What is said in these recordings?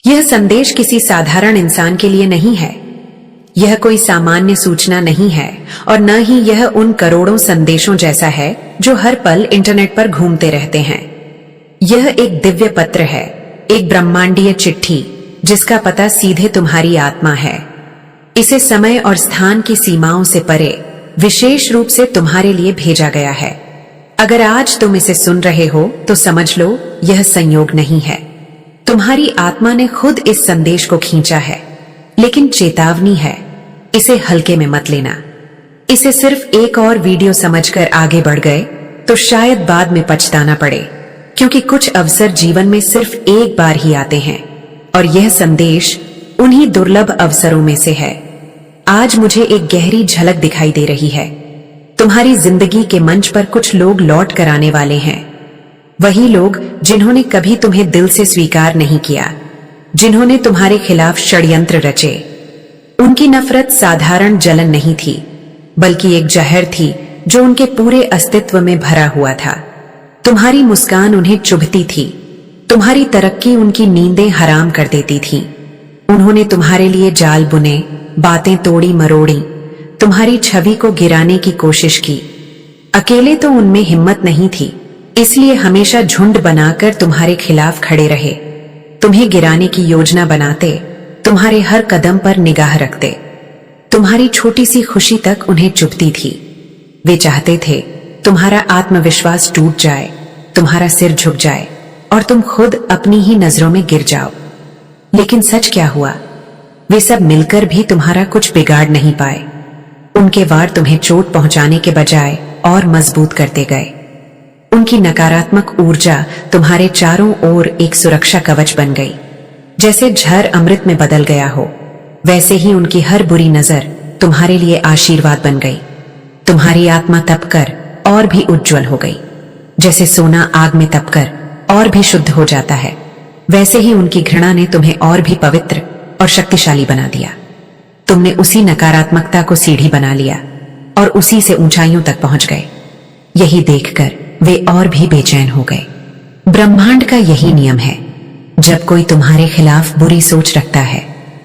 यह संदेश किसी साधारण इंसान के लिए नहीं है। यह कोई सामान्य सूचना नहीं है और न ही यह उन करोड़ों संदेशों जैसा है जो हर पल इंटरनेट पर घूमते रहते हैं। यह एक दिव्य पत्र है, एक ब्रह्मांडीय चिट्ठी जिसका पता सीधे तुम्हारी आत्मा है। इसे समय और स्थान की सीमाओं से परे विशेष रूप से तुम्हारे लिए भेजा गया है। अगर आज तुम इसे सुन रहे हो तो समझ लो यह संयोग नहीं है। तुम्हारी आत्मा ने खुद इस संदेश को खींचा है। लेकिन चेतावनी है, इसे हल्के में मत लेना। इसे सिर्फ एक और वीडियो समझकर आगे बढ़ गए तो शायद बाद में पछताना पड़े, क्योंकि कुछ अवसर जीवन में सिर्फ एक बार ही आते हैं और यह संदेश उन्हीं दुर्लभ अवसरों में से है। आज मुझे एक गहरी झलक दिखाई दे रही है। तुम्हारी जिंदगी के मंच पर कुछ लोग लौट कर आने वाले हैं। वही लोग जिन्होंने कभी तुम्हें दिल से स्वीकार नहीं किया, जिन्होंने तुम्हारे खिलाफ षड्यंत्र रचे। उनकी नफरत साधारण जलन नहीं थी, बल्कि एक जहर थी जो उनके पूरे अस्तित्व में भरा हुआ था। तुम्हारी मुस्कान उन्हें चुभती थी, तुम्हारी तरक्की उनकी नींदें हराम कर देती थी। उन्होंने तुम्हारे लिए जाल बुने, बातें तोड़ी मरोड़ी, तुम्हारी छवि को गिराने की कोशिश की। अकेले तो उनमें हिम्मत नहीं थी, इसलिए हमेशा झुंड बनाकर तुम्हारे खिलाफ खड़े रहे। तुम्हें गिराने की योजना बनाते, तुम्हारे हर कदम पर निगाह रखते। तुम्हारी छोटी सी खुशी तक उन्हें चुभती थी। वे चाहते थे तुम्हारा आत्मविश्वास टूट जाए, तुम्हारा सिर झुक जाए और तुम खुद अपनी ही नजरों में गिर जाओ। लेकिन सच क्या हुआ? वे सब मिलकर भी तुम्हारा कुछ बिगाड़ नहीं पाए। उनके वार तुम्हें चोट पहुंचाने के बजाय और मजबूत करते गए। उनकी नकारात्मक ऊर्जा तुम्हारे चारों ओर एक सुरक्षा कवच बन गई। जैसे झर अमृत में बदल गया हो, वैसे ही उनकी हर बुरी नजर तुम्हारे लिए आशीर्वाद बन गई। तुम्हारी आत्मा तपकर और भी उज्जवल हो गई। जैसे सोना आग में तपकर और भी शुद्ध हो जाता है, वैसे ही उनकी घृणा ने तुम्हें और भी पवित्र और शक्तिशाली बना दिया। तुमने उसी नकारात्मकता को सीढ़ी बना लिया और उसी से ऊंचाइयों तक पहुंच गए। यही देखकर वे और भी बेचैन हो गए। ब्रह्मांड का यही नियम है, जब कोई तुम्हारे खिलाफ बुरी सोच रखता है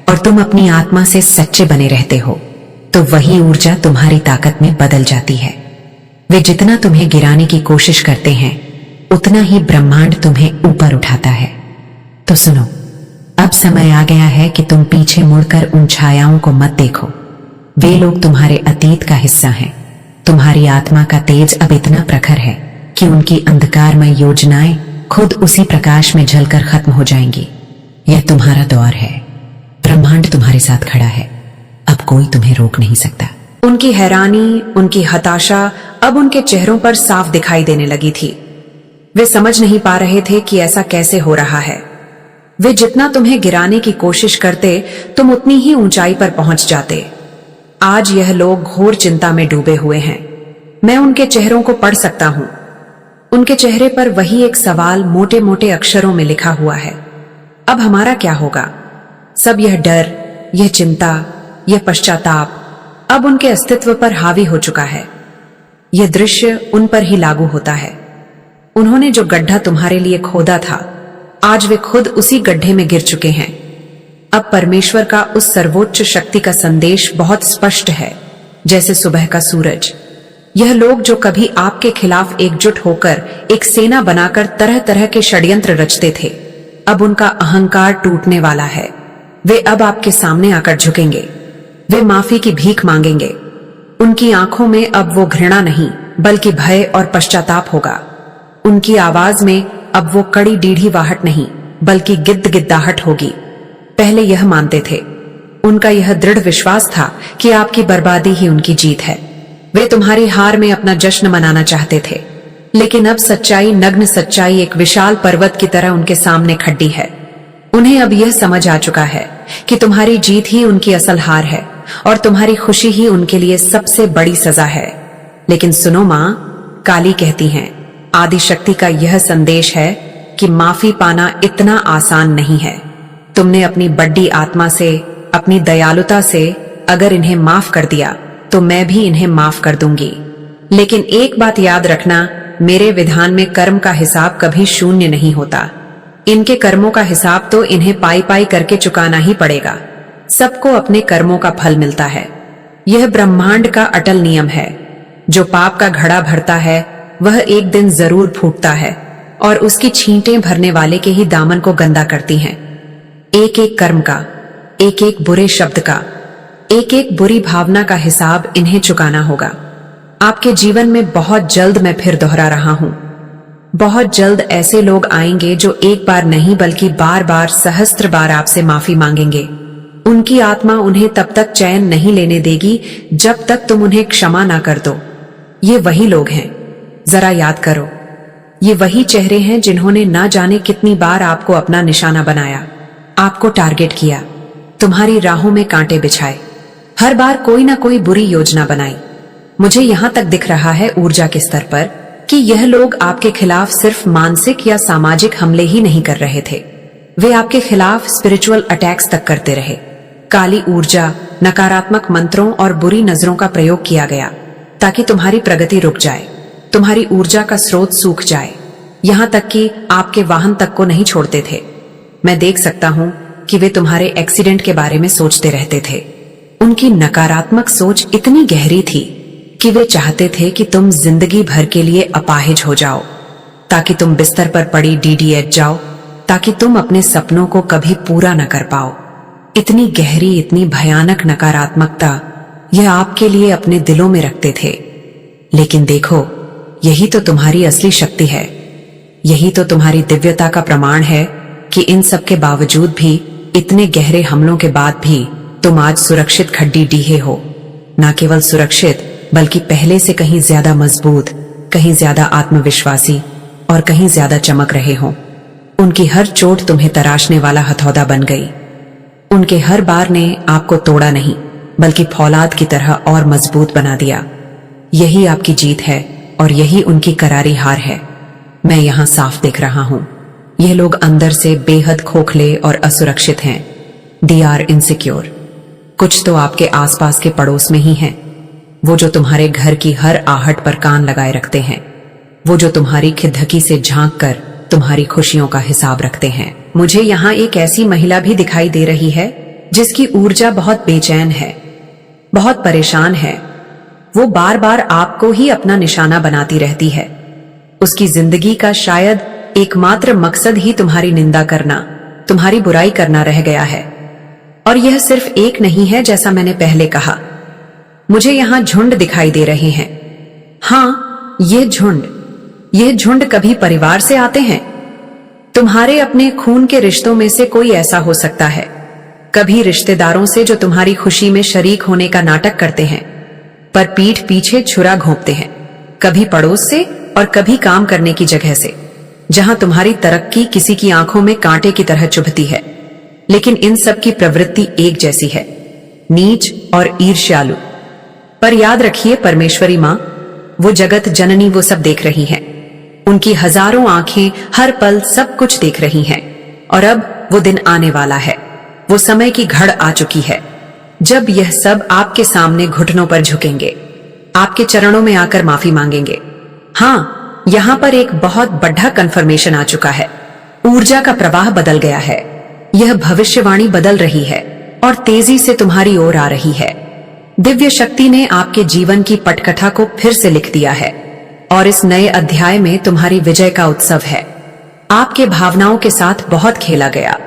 और तुम अपनी आत्मा से सच्चे बने रहते हो, तो वही ऊर्जा तुम्हारी ताकत में बदल जाती है। वे जितना तुम्हें गिराने की कोशिश करते हैं, उतना ही ब्रह्मांड तुम्हें ऊपर उठाता है। तो सुनो, अब समय आ गया है कि तुम पीछे मुड़कर उन छायाओं को मत देखो। वे लोग तुम्हारे अतीत का हिस्सा हैं। तुम्हारी आत्मा का तेज अब इतना प्रखर है कि उनकी अंधकारमय योजनाएं खुद उसी प्रकाश में जलकर खत्म हो जाएंगी। यह तुम्हारा दौर है। ब्रह्मांड तुम्हारे साथ खड़ा है। अब कोई तुम्हें रोक नहीं सकता। उनकी हैरानी, उनकी हताशा अब उनके चेहरों पर साफ दिखाई देने लगी थी। वे समझ नहीं पा रहे थे कि ऐसा कैसे हो रहा है। वे जितना तुम्हें गिराने की कोशिश करते, तुम उतनी ही ऊंचाई पर पहुंच जाते। आज यह लोग घोर चिंता में डूबे हुए हैं। मैं उनके चेहरों को पढ़ सकता हूं। उनके चेहरे पर वही एक सवाल मोटे मोटे अक्षरों में लिखा हुआ है। अब हमारा क्या होगा? सब यह डर, यह चिंता, यह पश्चाताप अब उनके अस्तित्व पर हावी हो चुका है। यह दृश्य उन पर ही लागू होता है। उन्होंने जो गड्ढा तुम्हारे लिए खोदा था, आज वे खुद उसी गड्ढे में गिर चुके हैं। अब परमेश्वर का उस सर्वोच्च शक्ति का संदेश बहुत स्पष्ट है, जैसे सुबह का सूरज। यह लोग जो कभी आपके खिलाफ एकजुट होकर एक सेना बनाकर तरह तरह के षड्यंत्र रचते थे, अब उनका अहंकार टूटने वाला है। वे अब आपके सामने आकर झुकेंगे। वे माफी की भीख मांगेंगे। उनकी आंखों में अब वो घृणा नहीं, बल्कि भय और पश्चाताप होगा। उनकी आवाज में अब वो कड़ी डीढ़ीवाहट नहीं, बल्कि गिद्दाहट होगी। पहले यह मानते थे, उनका यह दृढ़ विश्वास था कि आपकी बर्बादी ही उनकी जीत है। वे तुम्हारी हार में अपना जश्न मनाना चाहते थे, लेकिन अब सच्चाई, नग्न सच्चाई एक विशाल पर्वत की तरह उनके सामने खड़ी है। उन्हें अब यह समझ आ चुका है कि तुम्हारी जीत ही उनकी असल हार है और तुम्हारी खुशी ही उनके लिए सबसे बड़ी सजा है। लेकिन सुनो मां, काली कहती हैं, आदि शक्ति का यह संदेश है कि माफी पाना इतना आसान नहीं है। तुमने अपनी बड्डी आत्मा से, अपनी दयालुता से अगर इन्हें माफ कर दिया, तो मैं भी इन्हें माफ कर दूंगी। लेकिन एक बात याद रखना, मेरे विधान में कर्म का हिसाब कभी शून्य नहीं होता। इनके कर्मों का हिसाब तो इन्हें पाई पाई करके चुकाना ही पड़ेगा। सबको अपने कर्मों का फल मिलता है। यह ब्रह्मांड का अटल नियम है। जो पाप का घड़ा भरता है वह एक दिन जरूर फूटता है और उसकी छींटें भरने वाले के ही दामन को गंदा करती हैं। एक एक कर्म का, एक एक बुरे शब्द का, एक एक बुरी भावना का हिसाब इन्हें चुकाना होगा। आपके जीवन में बहुत जल्द, मैं फिर दोहरा रहा हूं, बहुत जल्द ऐसे लोग आएंगे जो एक बार नहीं बल्कि बार बार, सहस्त्र बार आपसे माफी मांगेंगे। उनकी आत्मा उन्हें तब तक चैन नहीं लेने देगी जब तक तुम उन्हें क्षमा ना कर दो। ये वही लोग हैं, जरा याद करो, ये वही चेहरे हैं जिन्होंने ना जाने कितनी बार आपको अपना निशाना बनाया, आपको टारगेट किया, तुम्हारी राहों में कांटे बिछाए, हर बार कोई ना कोई बुरी योजना बनाई। मुझे यहां तक दिख रहा है ऊर्जा के स्तर पर कि यह लोग आपके खिलाफ सिर्फ मानसिक या सामाजिक हमले ही नहीं कर रहे थे, वे आपके खिलाफ स्पिरिचुअल अटैक्स तक करते रहे। काली ऊर्जा, नकारात्मक मंत्रों और बुरी नजरों का प्रयोग किया गया ताकि तुम्हारी प्रगति रुक जाए, तुम्हारी ऊर्जा का स्रोत सूख जाए, यहां तक कि आपके वाहन तक को नहीं छोड़ते थे। मैं देख सकता हूं कि वे तुम्हारे एक्सीडेंट के बारे में सोचते रहते थे। उनकी नकारात्मक सोच इतनी गहरी थी कि वे चाहते थे कि तुम जिंदगी भर के लिए अपाहिज हो जाओ, ताकि तुम बिस्तर पर पड़ी डीडीएच जाओ, ताकि तुम अपने सपनों को कभी पूरा न कर पाओ। इतनी गहरी, इतनी भयानक नकारात्मकता यह आपके लिए अपने दिलों में रखते थे। लेकिन देखो, यही तो तुम्हारी असली शक्ति है, यही तो तुम्हारी दिव्यता का प्रमाण है कि इन सब के बावजूद भी, इतने गहरे हमलों के बाद भी तुम आज सुरक्षित खड्डी डीहे हो। न केवल सुरक्षित बल्कि पहले से कहीं ज्यादा मजबूत, कहीं ज्यादा आत्मविश्वासी और कहीं ज्यादा चमक रहे हो। उनकी हर चोट तुम्हें तराशने वाला हथौदा बन गई। उनके हर बार ने आपको तोड़ा नहीं बल्कि फौलाद की तरह और मजबूत बना दिया। यही आपकी जीत है और यही उनकी करारी हार है। मैं यहां साफ देख रहा हूं, यह लोग अंदर से बेहद खोखले और असुरक्षित हैं। They are insecure. कुछ तो आपके आसपास के पड़ोस में ही हैं, वो जो तुम्हारे घर की हर आहट पर कान लगाए रखते हैं, वो जो तुम्हारी खिदधकी से झांक कर तुम्हारी खुशियों का हिसाब रखते हैं। मुझे यहाँ एक ऐसी महिला भी दिखाई दे रही है जिसकी ऊर्जा बहुत बेचैन है, बहुत परेशान है। वो बार बार आपको ही अपना निशाना बनाती रहती है। उसकी जिंदगी का शायद एकमात्र मकसद ही तुम्हारी निंदा करना, तुम्हारी बुराई करना रह गया है। और यह सिर्फ एक नहीं है, जैसा मैंने पहले कहा। मुझे यहां झुंड दिखाई दे रहे हैं। हाँ, ये झुंड कभी परिवार से आते हैं, तुम्हारे अपने खून के रिश्तों में से कोई ऐसा हो सकता है, कभी रिश्तेदारों से जो तुम्हारी खुशी में शरीक होने का नाटक करते हैं पर पीठ पीछे छुरा घोंपते हैं, कभी पड़ोस से और कभी काम करने की जगह से, जहां तुम्हारी तरक्की किसी की आंखों में कांटे की तरह चुभती है। लेकिन इन सब की प्रवृत्ति एक जैसी है, नीच और ईर्ष्यालु। पर याद रखिए, परमेश्वरी मां, वो जगत जननी, वो सब देख रही हैं। उनकी हजारों आंखें हर पल सब कुछ देख रही हैं। और अब वो दिन आने वाला है, वो समय की घड़ आ चुकी है जब यह सब आपके सामने घुटनों पर झुकेंगे, आपके चरणों में आकर माफी मांगेंगे। हाँ, यहां पर एक बहुत बड़ा कन्फर्मेशन आ चुका है। ऊर्जा का प्रवाह बदल गया है। यह भविष्यवाणी बदल रही है और तेजी से तुम्हारी ओर आ रही है। दिव्य शक्ति ने आपके जीवन की पटकथा को फिर से लिख दिया है और इस नए अध्याय में तुम्हारी विजय का उत्सव है। आपके भावनाओं के साथ बहुत खेला गया।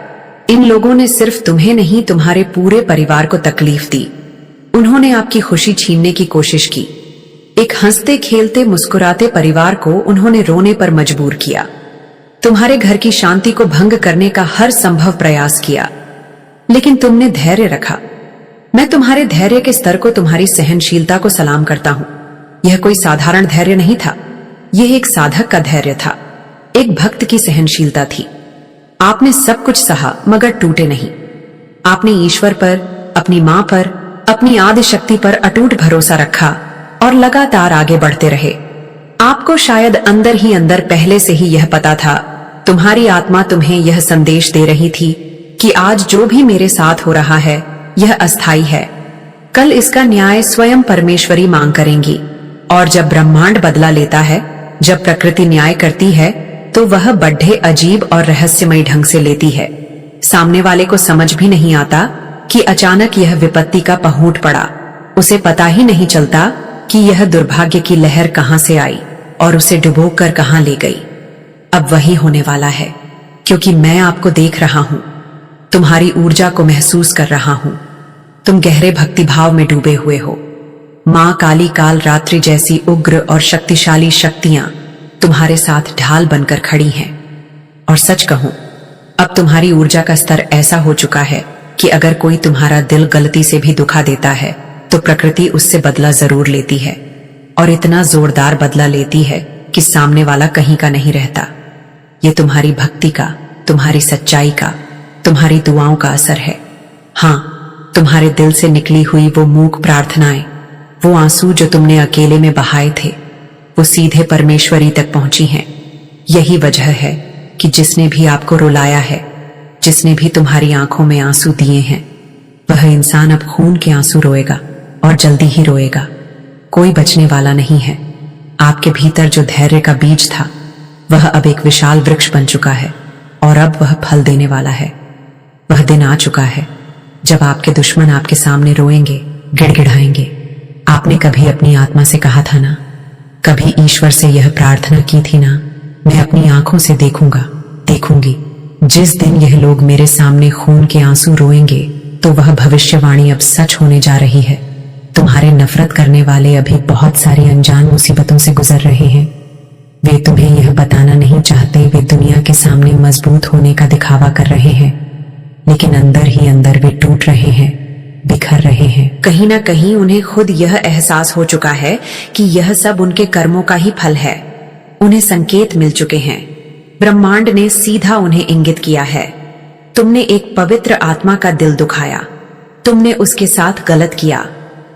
इन लोगों ने सिर्फ तुम्हें नहीं, तुम्हारे पूरे परिवार को तकलीफ दी। उन्होंने आपकी खुशी छीनने की कोशिश की। एक हंसते खेलते मुस्कुराते परिवार को उन्होंने रोने पर मजबूर किया। तुम्हारे घर की शांति को भंग करने का हर संभव प्रयास किया, लेकिन तुमने धैर्य रखा। मैं तुम्हारे धैर्य के स्तर को, तुम्हारी सहनशीलता को सलाम करता हूं। यह कोई साधारण धैर्य नहीं था, यह एक साधक का धैर्य था, एक भक्त की सहनशीलता थी। आपने सब कुछ सहा मगर टूटे नहीं। आपने ईश्वर पर, अपनी मां पर, अपनी आदि शक्ति पर अटूट भरोसा रखा और लगातार आगे बढ़ते रहे। आपको शायद अंदर ही अंदर पहले से ही यह पता था, तुम्हारी आत्मा तुम्हें यह संदेश दे रही थी कि आज जो भी मेरे साथ हो रहा है यह अस्थाई है। कल इसका न्याय स्वयं परमेश्वरी मांग करेंगी। और जब ब्रह्मांड बदला लेता है, जब प्रकृति न्याय करती है, तो वह बड्ढे अजीब और रहस्यमयी ढंग से लेती है। सामने वाले को समझ भी नहीं आता कि अचानक यह विपत्ति का पहूंट पड़ा। उसे पता ही नहीं चलता कि यह दुर्भाग्य की लहर कहां से आई और उसे डुबोकर कहां ले गई। अब वही होने वाला है, क्योंकि मैं आपको देख रहा हूं, तुम्हारी ऊर्जा को महसूस कर रहा हूं। तुम गहरे भक्तिभाव में डूबे हुए हो। मां काली काल रात्रि जैसी उग्र और शक्तिशाली शक्तियां तुम्हारे साथ ढाल बनकर खड़ी हैं। और सच कहूं, अब तुम्हारी ऊर्जा का स्तर ऐसा हो चुका है कि अगर कोई तुम्हारा दिल गलती से भी दुखा देता है तो प्रकृति उससे बदला जरूर लेती है, और इतना जोरदार बदला लेती है कि सामने वाला कहीं का नहीं रहता। ये तुम्हारी भक्ति का, तुम्हारी सच्चाई का, तुम्हारी दुआओं का असर है। हाँ, तुम्हारे दिल से निकली हुई वो मूक प्रार्थनाएं, वो आंसू जो तुमने अकेले में बहाए थे, वो सीधे परमेश्वरी तक पहुंची हैं। यही वजह है कि जिसने भी आपको रुलाया है, जिसने भी तुम्हारी आंखों में आंसू दिए हैं, वह इंसान अब खून के आंसू रोएगा, और जल्दी ही रोएगा। कोई बचने वाला नहीं है। आपके भीतर जो धैर्य का बीज था, वह अब एक विशाल वृक्ष बन चुका है, और अब वह फल देने वाला है। वह दिन आ चुका है जब आपके दुश्मन आपके सामने रोएंगे, गिड़गिड़ाएंगे। आपने कभी अपनी आत्मा से कहा था ना, कभी ईश्वर से यह प्रार्थना की थी ना, मैं अपनी आंखों से देखूंगा, देखूंगी। जिस दिन यह लोग मेरे सामने खून के आंसू रोएंगे, तो वह भविष्यवाणी अब सच होने जा रही है। तुम्हारे नफरत करने वाले अभी बहुत सारी अनजान मुसीबतों से गुजर रहे हैं। वे तुम्हें यह बताना नहीं चाहते, वे दुनिया के सामने मजबूत होने का दिखावा कर रहे हैं, लेकिन अंदर ही अंदर वे टूट रहे हैं, बिखर रहे हैं। कहीं ना कहीं उन्हें खुद यह एहसास हो चुका है कि यह सब उनके कर्मों का ही फल है। उन्हें संकेत मिल चुके हैं। ब्रह्मांड ने सीधा उन्हें इंगित किया है। तुमने एक पवित्र आत्मा का दिल दुखाया, तुमने उसके साथ गलत किया।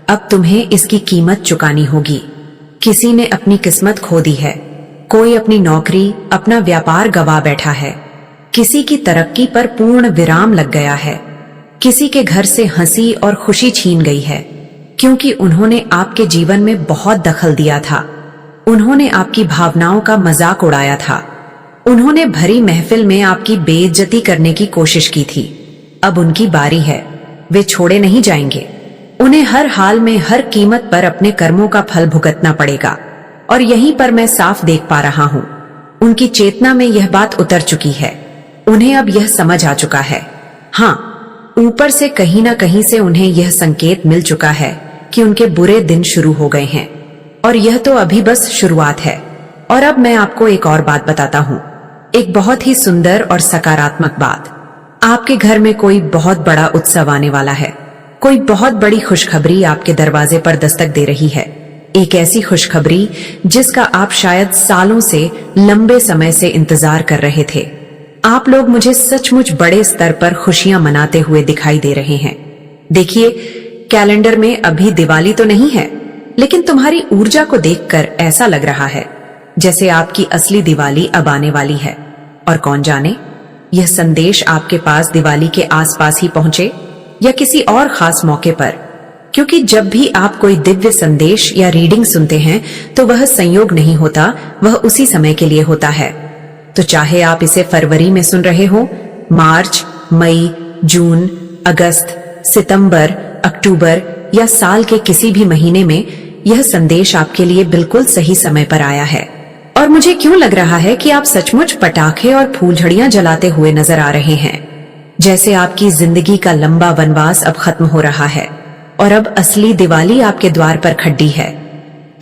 अब तुम्हें इसकी कीमत चुकानी होगी। किसी ने अपनी किस्मत खो दी है, कोई अपनी नौकरी, अपना व्यापार गवा बैठा है, किसी की तरक्की पर पूर्ण विराम लग गया है, किसी के घर से हंसी और खुशी छीन गई है, क्योंकि उन्होंने आपके जीवन में बहुत दखल दिया था। उन्होंने आपकी भावनाओं का मजाक उड़ाया था। उन्होंने भरी महफिल में आपकी बेइज्जती करने की कोशिश की थी। अब उनकी बारी है। वे छोड़े नहीं जाएंगे। उन्हें हर हाल में, हर कीमत पर अपने कर्मों का फल भुगतना पड़ेगा। और यहीं पर मैं साफ देख पा रहा हूं, उनकी चेतना में यह बात उतर चुकी है। उन्हें अब यह समझ आ चुका है। हाँ, ऊपर से कहीं ना कहीं से उन्हें यह संकेत मिल चुका है कि उनके बुरे दिन शुरू हो गए हैं, और यह तो अभी बस शुरुआत है। और अब मैं आपको एक और बात बताता हूँ, एक बहुत ही सुंदर और सकारात्मक बात। आपके घर में कोई बहुत बड़ा उत्सव आने वाला है। कोई बहुत बड़ी खुशखबरी आपके दरवाजे पर दस्तक दे रही है। एक ऐसी खुशखबरी जिसका आप शायद सालों से, लंबे समय से इंतजार कर रहे थे। आप लोग मुझे सचमुच बड़े स्तर पर खुशियां मनाते हुए दिखाई दे रहे हैं। देखिए, कैलेंडर में अभी दिवाली तो नहीं है, लेकिन तुम्हारी ऊर्जा को देखकर ऐसा लग रहा है जैसे आपकी असली दिवाली अब आने वाली है। और कौन जाने, यह संदेश आपके पास दिवाली के आसपास ही पहुंचे या किसी और खास मौके पर, क्योंकि जब भी आप कोई दिव्य संदेश या रीडिंग सुनते हैं तो वह संयोग नहीं होता, वह उसी समय के लिए होता है। तो चाहे आप इसे फरवरी में सुन रहे हो, मार्च, मई, जून, अगस्त, सितंबर, अक्टूबर या साल के किसी भी महीने में, यह संदेश आपके लिए बिल्कुल सही समय पर आया है। और मुझे क्यों लग रहा है कि आप सचमुच पटाखे और फूलझड़ियां जलाते हुए नजर आ रहे हैं, जैसे आपकी जिंदगी का लंबा वनवास अब खत्म हो रहा है और अब असली दिवाली आपके द्वार पर खड़ी है।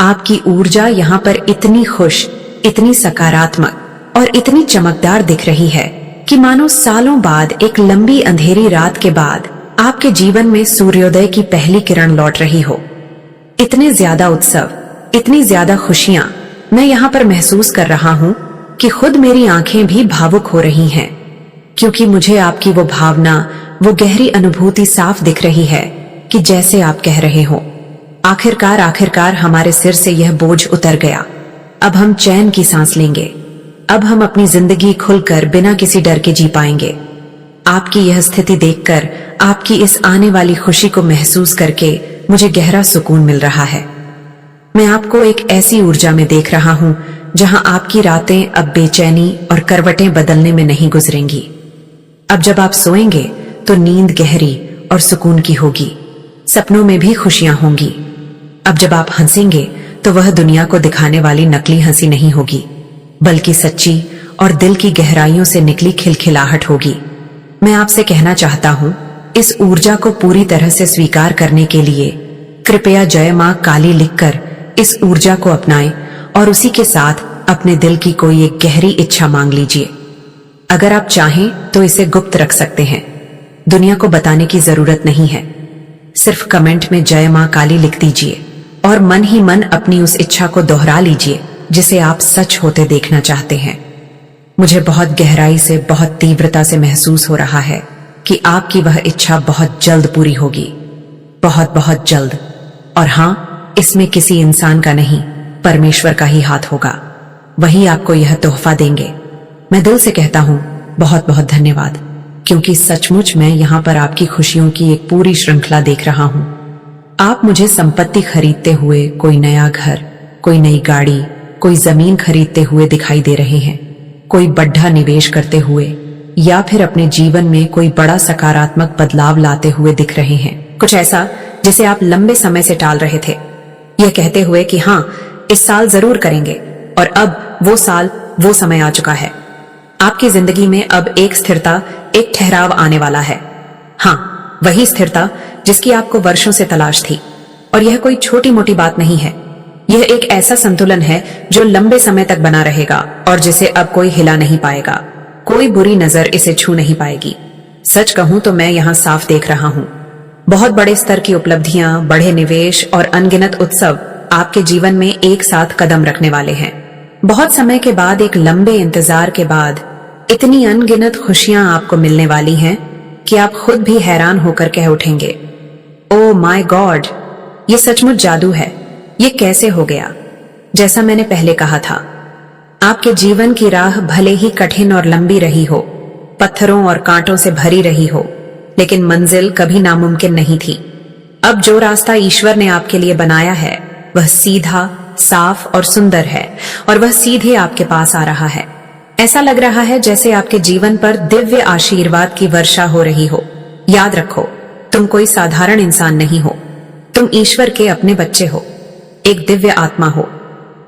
आपकी ऊर्जा यहाँ पर इतनी खुश, इतनी सकारात्मक और इतनी चमकदार दिख रही है कि मानो सालों बाद, एक लंबी अंधेरी रात के बाद, आपके जीवन में सूर्योदय की पहली किरण लौट रही हो। इतने ज्यादा उत्सव, इतनी ज्यादा खुशियां मैं यहाँ पर महसूस कर रहा हूँ कि खुद मेरी आंखें भी भावुक हो रही हैं, क्योंकि मुझे आपकी वो भावना, वो गहरी अनुभूति साफ दिख रही है कि जैसे आप कह रहे हो, आखिरकार हमारे सिर से यह बोझ उतर गया। अब हम चैन की सांस लेंगे। अब हम अपनी जिंदगी खुलकर बिना किसी डर के जी पाएंगे। आपकी यह स्थिति देखकर, आपकी इस आने वाली खुशी को महसूस करके मुझे गहरा सुकून मिल रहा है। मैं आपको एक ऐसी ऊर्जा में देख रहा हूं जहां आपकी रातें अब बेचैनी और करवटें बदलने में नहीं गुजरेंगी। अब जब आप सोएंगे तो नींद गहरी और सुकून की होगी, सपनों में भी खुशियां होंगी। अब जब आप हंसेंगे तो वह दुनिया को दिखाने वाली नकली हंसी नहीं होगी, बल्कि सच्ची और दिल की गहराइयों से निकली खिलखिलाहट होगी। मैं आपसे कहना चाहता हूं, इस ऊर्जा को पूरी तरह से स्वीकार करने के लिए कृपया जय मां काली लिखकर इस ऊर्जा को अपनाएं और उसी के साथ अपने दिल की कोई एक गहरी इच्छा मांग लीजिए। अगर आप चाहें तो इसे गुप्त रख सकते हैं, दुनिया को बताने की जरूरत नहीं है। सिर्फ कमेंट में जय मां काली लिख दीजिए और मन ही मन अपनी उस इच्छा को दोहरा लीजिए जिसे आप सच होते देखना चाहते हैं। मुझे बहुत गहराई से, बहुत तीव्रता से महसूस हो रहा है कि आपकी वह इच्छा बहुत जल्द पूरी होगी, बहुत बहुत जल्द। और हां, इसमें किसी इंसान का नहीं, परमेश्वर का ही हाथ होगा। वही आपको यह तोहफा देंगे। मैं दिल से कहता हूं बहुत बहुत धन्यवाद, क्योंकि सचमुच मैं यहां पर आपकी खुशियों की एक पूरी श्रृंखला देख रहा हूं। आप मुझे संपत्ति खरीदते हुए, कोई नया घर, कोई नई गाड़ी, कोई जमीन खरीदते हुए दिखाई दे रहे हैं, कोई बड़ा निवेश करते हुए, या फिर अपने जीवन में कोई बड़ा सकारात्मक बदलाव लाते हुए दिख रहे हैं। कुछ ऐसा जिसे आप लंबे समय से टाल रहे थे, यह कहते हुए कि हां, इस साल जरूर करेंगे, और अब वो साल, वो समय आ चुका है। आपकी जिंदगी में अब एक स्थिरता, एक ठहराव आने वाला है। हां, वही स्थिरता जिसकी आपको वर्षों से तलाश थी। और यह कोई छोटी मोटी बात नहीं है, यह एक ऐसा संतुलन है जो लंबे समय तक बना रहेगा और जिसे अब कोई हिला नहीं पाएगा। कोई बुरी नजर इसे छू नहीं पाएगी। सच कहूं तो मैं यहां साफ देख रहा हूं, बहुत बड़े स्तर की उपलब्धियां, बड़े निवेश और अनगिनत उत्सव आपके जीवन में एक साथ कदम रखने वाले हैं। बहुत समय के बाद, एक लंबे इंतजार के बाद, इतनी अनगिनत खुशियां आपको मिलने वाली हैं कि आप खुद भी हैरान होकर कह उठेंगे, ओह माय गॉड, ये सचमुच जादू है। ये कैसे हो गया? जैसा मैंने पहले कहा था, आपके जीवन की राह भले ही कठिन और लंबी रही हो, पत्थरों और कांटों से भरी रही हो, लेकिन मंजिल कभी नामुमकिन नहीं थी। अब जो रास्ता ईश्वर ने आपके लिए बनाया है वह सीधा, साफ और सुंदर है, और वह सीधे आपके पास आ रहा है। ऐसा लग रहा है जैसे आपके जीवन पर दिव्य आशीर्वाद की वर्षा हो रही हो। याद रखो, तुम कोई साधारण इंसान नहीं हो, तुम ईश्वर के अपने बच्चे हो, एक दिव्य आत्मा हो।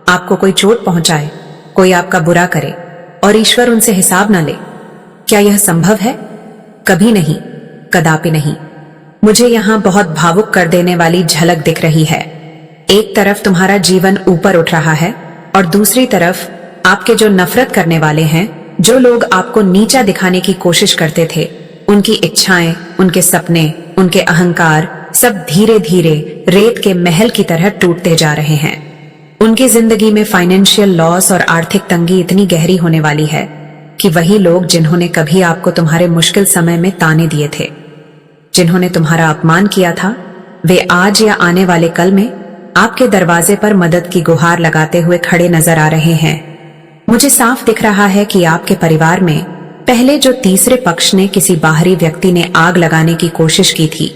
आपको कोई चोट पहुंचाए, कोई आपका बुरा करे और ईश्वर उनसे हिसाब न ले, क्या यह संभव है? कभी नहीं, कदापि नहीं। मुझे यहां बहुत भावुक कर देने वाली झलक दिख रही है। एक तरफ तुम्हारा जीवन ऊपर उठ रहा है और दूसरी तरफ आपके जो नफरत करने वाले हैं, जो लोग आपको नीचा दिखाने की कोशिश करते थे, उनकी इच्छाएं, उनके सपने, उनके अहंकार सब धीरे धीरे रेत के महल की तरह टूटते जा रहे हैं। उनकी जिंदगी में फाइनेंशियल लॉस और आर्थिक तंगी इतनी गहरी होने वाली है कि वही लोग जिन्होंने कभी आपको तुम्हारे मुश्किल समय में ताने दिए थे, जिन्होंने तुम्हारा अपमान किया था, वे आज या आने वाले कल में आपके दरवाजे पर मदद की गुहार लगाते हुए खड़े नजर आ रहे हैं। मुझे साफ दिख रहा है कि आपके परिवार में पहले जो तीसरे पक्ष ने, किसी बाहरी व्यक्ति ने आग लगाने की कोशिश की थी,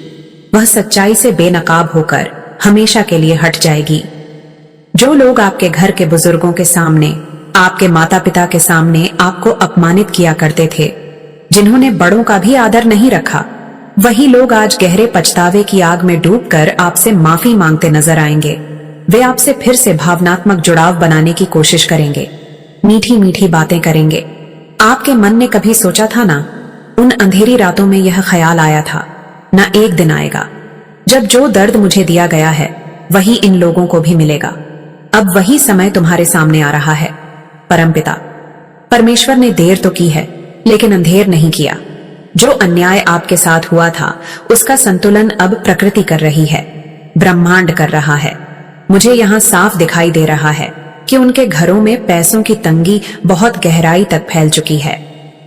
वह सच्चाई से बेनकाब होकर हमेशा के लिए हट जाएगी। जो लोग आपके घर के बुजुर्गों के सामने, आपके माता पिता के सामने आपको अपमानित किया करते थे, जिन्होंने बड़ों का भी आदर नहीं रखा, वही लोग आज गहरे पछतावे की आग में डूबकर आपसे माफी मांगते नजर आएंगे। वे आपसे फिर से भावनात्मक जुड़ाव बनाने की कोशिश करेंगे, मीठी मीठी बातें करेंगे। आपके मन ने कभी सोचा था ना, उन अंधेरी रातों में यह ख्याल आया था, ना एक दिन आएगा जब जो दर्द मुझे दिया गया है वही इन लोगों को भी मिलेगा। अब वही समय तुम्हारे सामने आ रहा है। परमपिता परमेश्वर ने देर तो की है, लेकिन अंधेर नहीं किया। जो अन्याय आपके साथ हुआ था, उसका संतुलन अब प्रकृति कर रही है, ब्रह्मांड कर रहा है। मुझे यहाँ साफ दिखाई दे रहा है कि उनके घरों में पैसों की तंगी बहुत गहराई तक फैल चुकी है।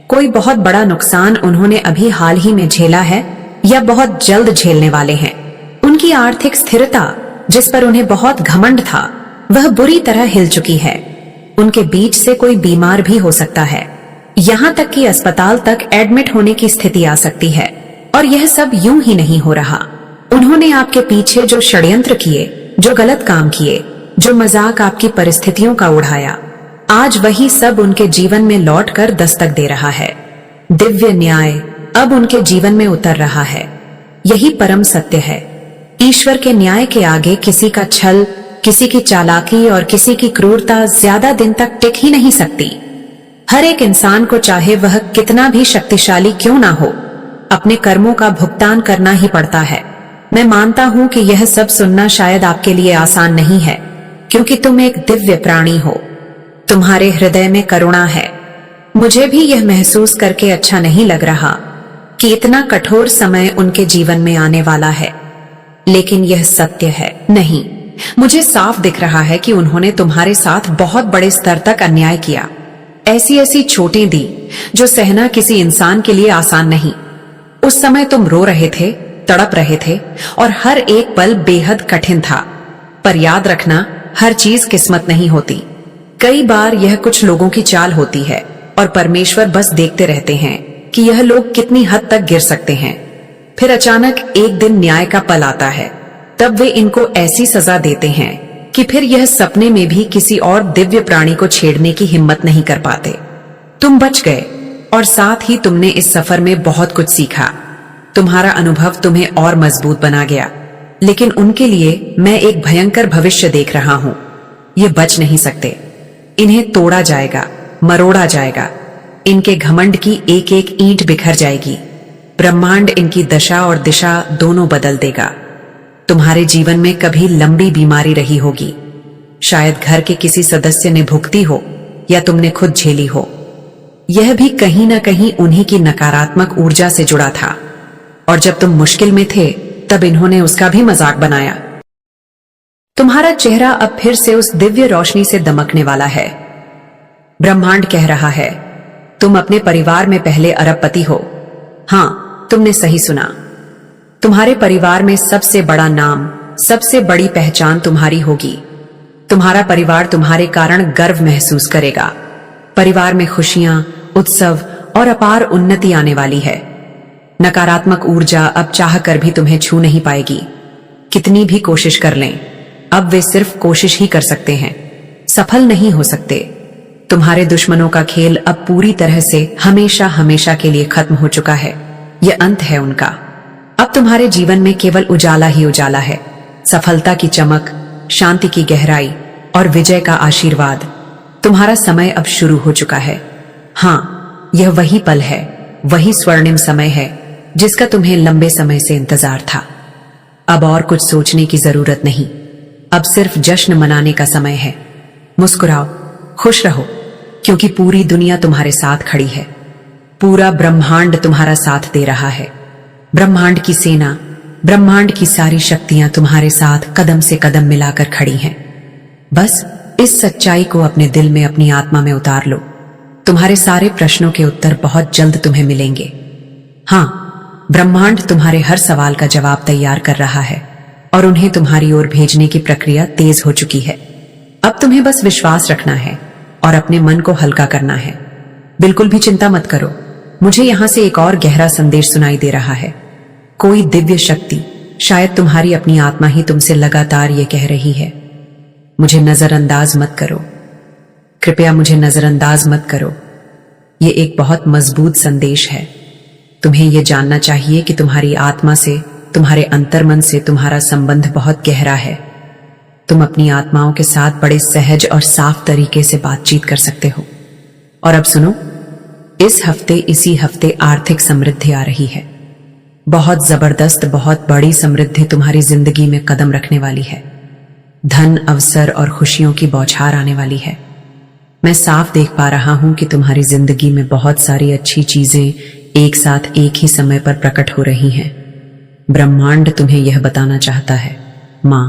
कोई बहुत बड़ा नुकसान उन्होंने अभी हाल ही में झेला है या बहुत जल्द झेलने वाले हैं। उनकी आर्थिक स्थिरता, जिस पर उन्हें बहुत घमंड था, वह बुरी तरह हिल चुकी है। उनके बीच से कोई बीमार भी हो सकता है, यहाँ तक कि अस्पताल तक एडमिट होने की स्थिति आ सकती है। और यह सब यूं ही नहीं हो रहा। उन्होंने आपके पीछे जो षड्यंत्र किए, जो गलत काम किए, जो मजाक आपकी परिस्थितियों का उड़ाया, आज वही सब उनके जीवन में लौटकर दस्तक दे रहा है। दिव्य न्याय अब उनके जीवन में उतर रहा है। यही परम सत्य है। ईश्वर के न्याय के आगे किसी का छल, किसी की चालाकी और किसी की क्रूरता ज्यादा दिन तक टिक ही नहीं सकती। हर एक इंसान को, चाहे वह कितना भी शक्तिशाली क्यों ना हो, अपने कर्मों का भुगतान करना ही पड़ता है। मैं मानता हूं कि यह सब सुनना शायद आपके लिए आसान नहीं है, क्योंकि तुम एक दिव्य प्राणी हो। तुम्हारे हृदय में करुणा है। मुझे भी यह महसूस करके अच्छा नहीं लग रहा कि इतना कठोर समय उनके जीवन में आने वाला है, लेकिन यह सत्य है। नहीं, मुझे साफ दिख रहा है कि उन्होंने तुम्हारे साथ बहुत बड़े स्तर तक अन्याय किया। ऐसी ऐसी चोटें दी जो सहना किसी इंसान के लिए आसान नहीं। उस समय तुम रो रहे थे, तड़प रहे थे और हर एक पल बेहद कठिन था। पर याद रखना, हर चीज किस्मत नहीं होती। कई बार यह कुछ लोगों की चाल होती है और परमेश्वर बस देखते रहते हैं कि यह लोग कितनी हद तक गिर सकते हैं। फिर अचानक एक दिन न्याय का पल आता है। तब वे इनको ऐसी सजा देते हैं कि फिर यह सपने में भी किसी और दिव्य प्राणी को छेड़ने की हिम्मत नहीं कर पाते। तुम बच गए और साथ ही तुमने इस सफर में बहुत कुछ सीखा। तुम्हारा अनुभव तुम्हें और मजबूत बना गया। लेकिन उनके लिए मैं एक भयंकर भविष्य देख रहा हूं। ये बच नहीं सकते। इन्हें तोड़ा जाएगा, मरोड़ा जाएगा। इनके घमंड की एक एक ईंट बिखर जाएगी। ब्रह्मांड इनकी दशा और दिशा दोनों बदल देगा। तुम्हारे जीवन में कभी लंबी बीमारी रही होगी। शायद घर के किसी सदस्य ने भुगती हो या तुमने खुद झेली हो। यह भी कहीं ना कहीं उन्हीं की नकारात्मक ऊर्जा से जुड़ा था। और जब तुम मुश्किल में थे, तब इन्होंने उसका भी मजाक बनाया। तुम्हारा चेहरा अब फिर से उस दिव्य रोशनी से दमकने वाला है। ब्रह्मांड कह रहा है, तुम अपने परिवार में पहले अरबपति हो। हां, तुमने सही सुना। तुम्हारे परिवार में सबसे बड़ा नाम, सबसे बड़ी पहचान तुम्हारी होगी। तुम्हारा परिवार तुम्हारे कारण गर्व महसूस करेगा। परिवार में खुशियां, उत्सव और अपार उन्नति आने वाली है। नकारात्मक ऊर्जा अब चाह कर भी तुम्हें छू नहीं पाएगी। कितनी भी कोशिश कर लें, अब वे सिर्फ कोशिश ही कर सकते हैं, सफल नहीं हो सकते। तुम्हारे दुश्मनों का खेल अब पूरी तरह से हमेशा हमेशा के लिए खत्म हो चुका है। यह अंत है उनका। अब तुम्हारे जीवन में केवल उजाला ही उजाला है। सफलता की चमक, शांति की गहराई और विजय का आशीर्वाद। तुम्हारा समय अब शुरू हो चुका है। हां, यह वही पल है, वही स्वर्णिम समय है जिसका तुम्हें लंबे समय से इंतजार था। अब और कुछ सोचने की जरूरत नहीं। अब सिर्फ जश्न मनाने का समय है। मुस्कुराओ, खुश रहो, क्योंकि पूरी दुनिया तुम्हारे साथ खड़ी है। पूरा ब्रह्मांड तुम्हारा साथ दे रहा है। ब्रह्मांड की सेना, ब्रह्मांड की सारी शक्तियां तुम्हारे साथ कदम से कदम मिलाकर खड़ी हैं। बस इस सच्चाई को अपने दिल में, अपनी आत्मा में उतार लो। तुम्हारे सारे प्रश्नों के उत्तर बहुत जल्द तुम्हें मिलेंगे। हां, ब्रह्मांड तुम्हारे हर सवाल का जवाब तैयार कर रहा है और उन्हें तुम्हारी ओर भेजने की प्रक्रिया तेज हो चुकी है। अब तुम्हें बस विश्वास रखना है और अपने मन को हल्का करना है। बिल्कुल भी चिंता मत करो। मुझे यहां से एक और गहरा संदेश सुनाई दे रहा है। कोई दिव्य शक्ति, शायद तुम्हारी अपनी आत्मा ही तुमसे लगातार ये कह रही है, मुझे नजरअंदाज मत करो, कृपया मुझे नजरअंदाज मत करो। ये एक बहुत मजबूत संदेश है। तुम्हें यह जानना चाहिए कि तुम्हारी आत्मा से, तुम्हारे अंतर्मन से तुम्हारा संबंध बहुत गहरा है। तुम अपनी आत्माओं के साथ बड़े सहज और साफ तरीके से बातचीत कर सकते हो। और अब सुनो, इसी हफ्ते आर्थिक समृद्धि आ रही है। बहुत जबरदस्त, बहुत बड़ी समृद्धि तुम्हारी जिंदगी में कदम रखने वाली है। धन, अवसर और खुशियों की बौछार आने वाली है। मैं साफ देख पा रहा हूं कि तुम्हारी जिंदगी में बहुत सारी अच्छी चीजें एक साथ एक ही समय पर प्रकट हो रही हैं। ब्रह्मांड तुम्हें यह बताना चाहता है, मां,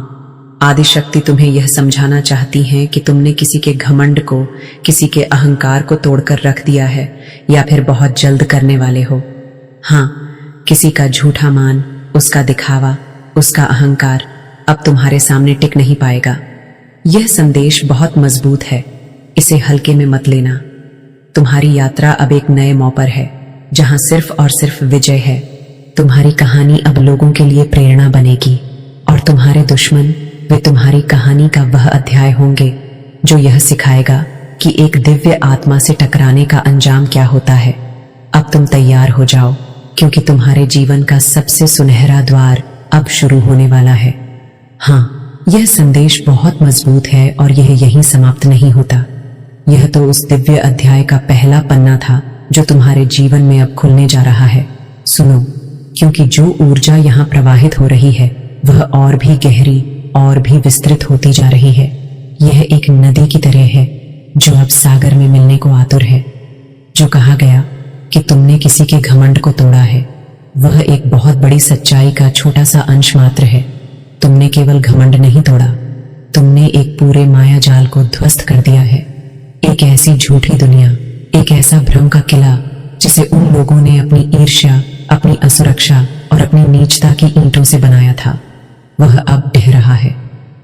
आदिशक्ति तुम्हें यह समझाना चाहती हैं कि तुमने किसी के घमंड को, किसी के अहंकार को तोड़कर रख दिया है या फिर बहुत जल्द करने वाले हो। हां, किसी का झूठा मान, उसका दिखावा, उसका अहंकार अब तुम्हारे सामने टिक नहीं पाएगा। यह संदेश बहुत मजबूत है, इसे हल्के में मत लेना। तुम्हारी यात्रा अब एक नए मोड़ पर है, जहां सिर्फ और सिर्फ विजय है। तुम्हारी कहानी अब लोगों के लिए प्रेरणा बनेगी और तुम्हारे दुश्मन, वे तुम्हारी कहानी का वह अध्याय होंगे जो यह सिखाएगा कि कि एक दिव्य आत्मा से टकराने का अंजाम क्या होता है। अब तुम तैयार हो जाओ, क्योंकि तुम्हारे जीवन का सबसे सुनहरा द्वार अब शुरू होने वाला है। हाँ, यह संदेश बहुत मजबूत है और यह यहीं समाप्त नहीं होता। यह तो उस दिव्य अध्याय का पहला पन्ना था जो तुम्हारे जीवन में अब खुलने जा रहा है। सुनो, क्योंकि जो ऊर्जा यहाँ प्रवाहित हो रही है वह और भी गहरी और भी विस्तृत होती जा रही है। यह एक नदी की तरह है जो अब सागर में मिलने को आतुर है। जो कहा गया कि तुमने किसी के घमंड को तोड़ा है, वह एक बहुत बड़ी सच्चाई का छोटा सा अंश मात्र है। तुमने केवल घमंड नहीं तोड़ा, तुमने एक पूरे माया जाल को ध्वस्त कर दिया है। एक ऐसी झूठी दुनिया, एक ऐसा भ्रम का किला जिसे उन लोगों ने अपनी ईर्ष्या, अपनी असुरक्षा और अपनी नीचता की ईंटों से बनाया था, वह अब ढह रहा है।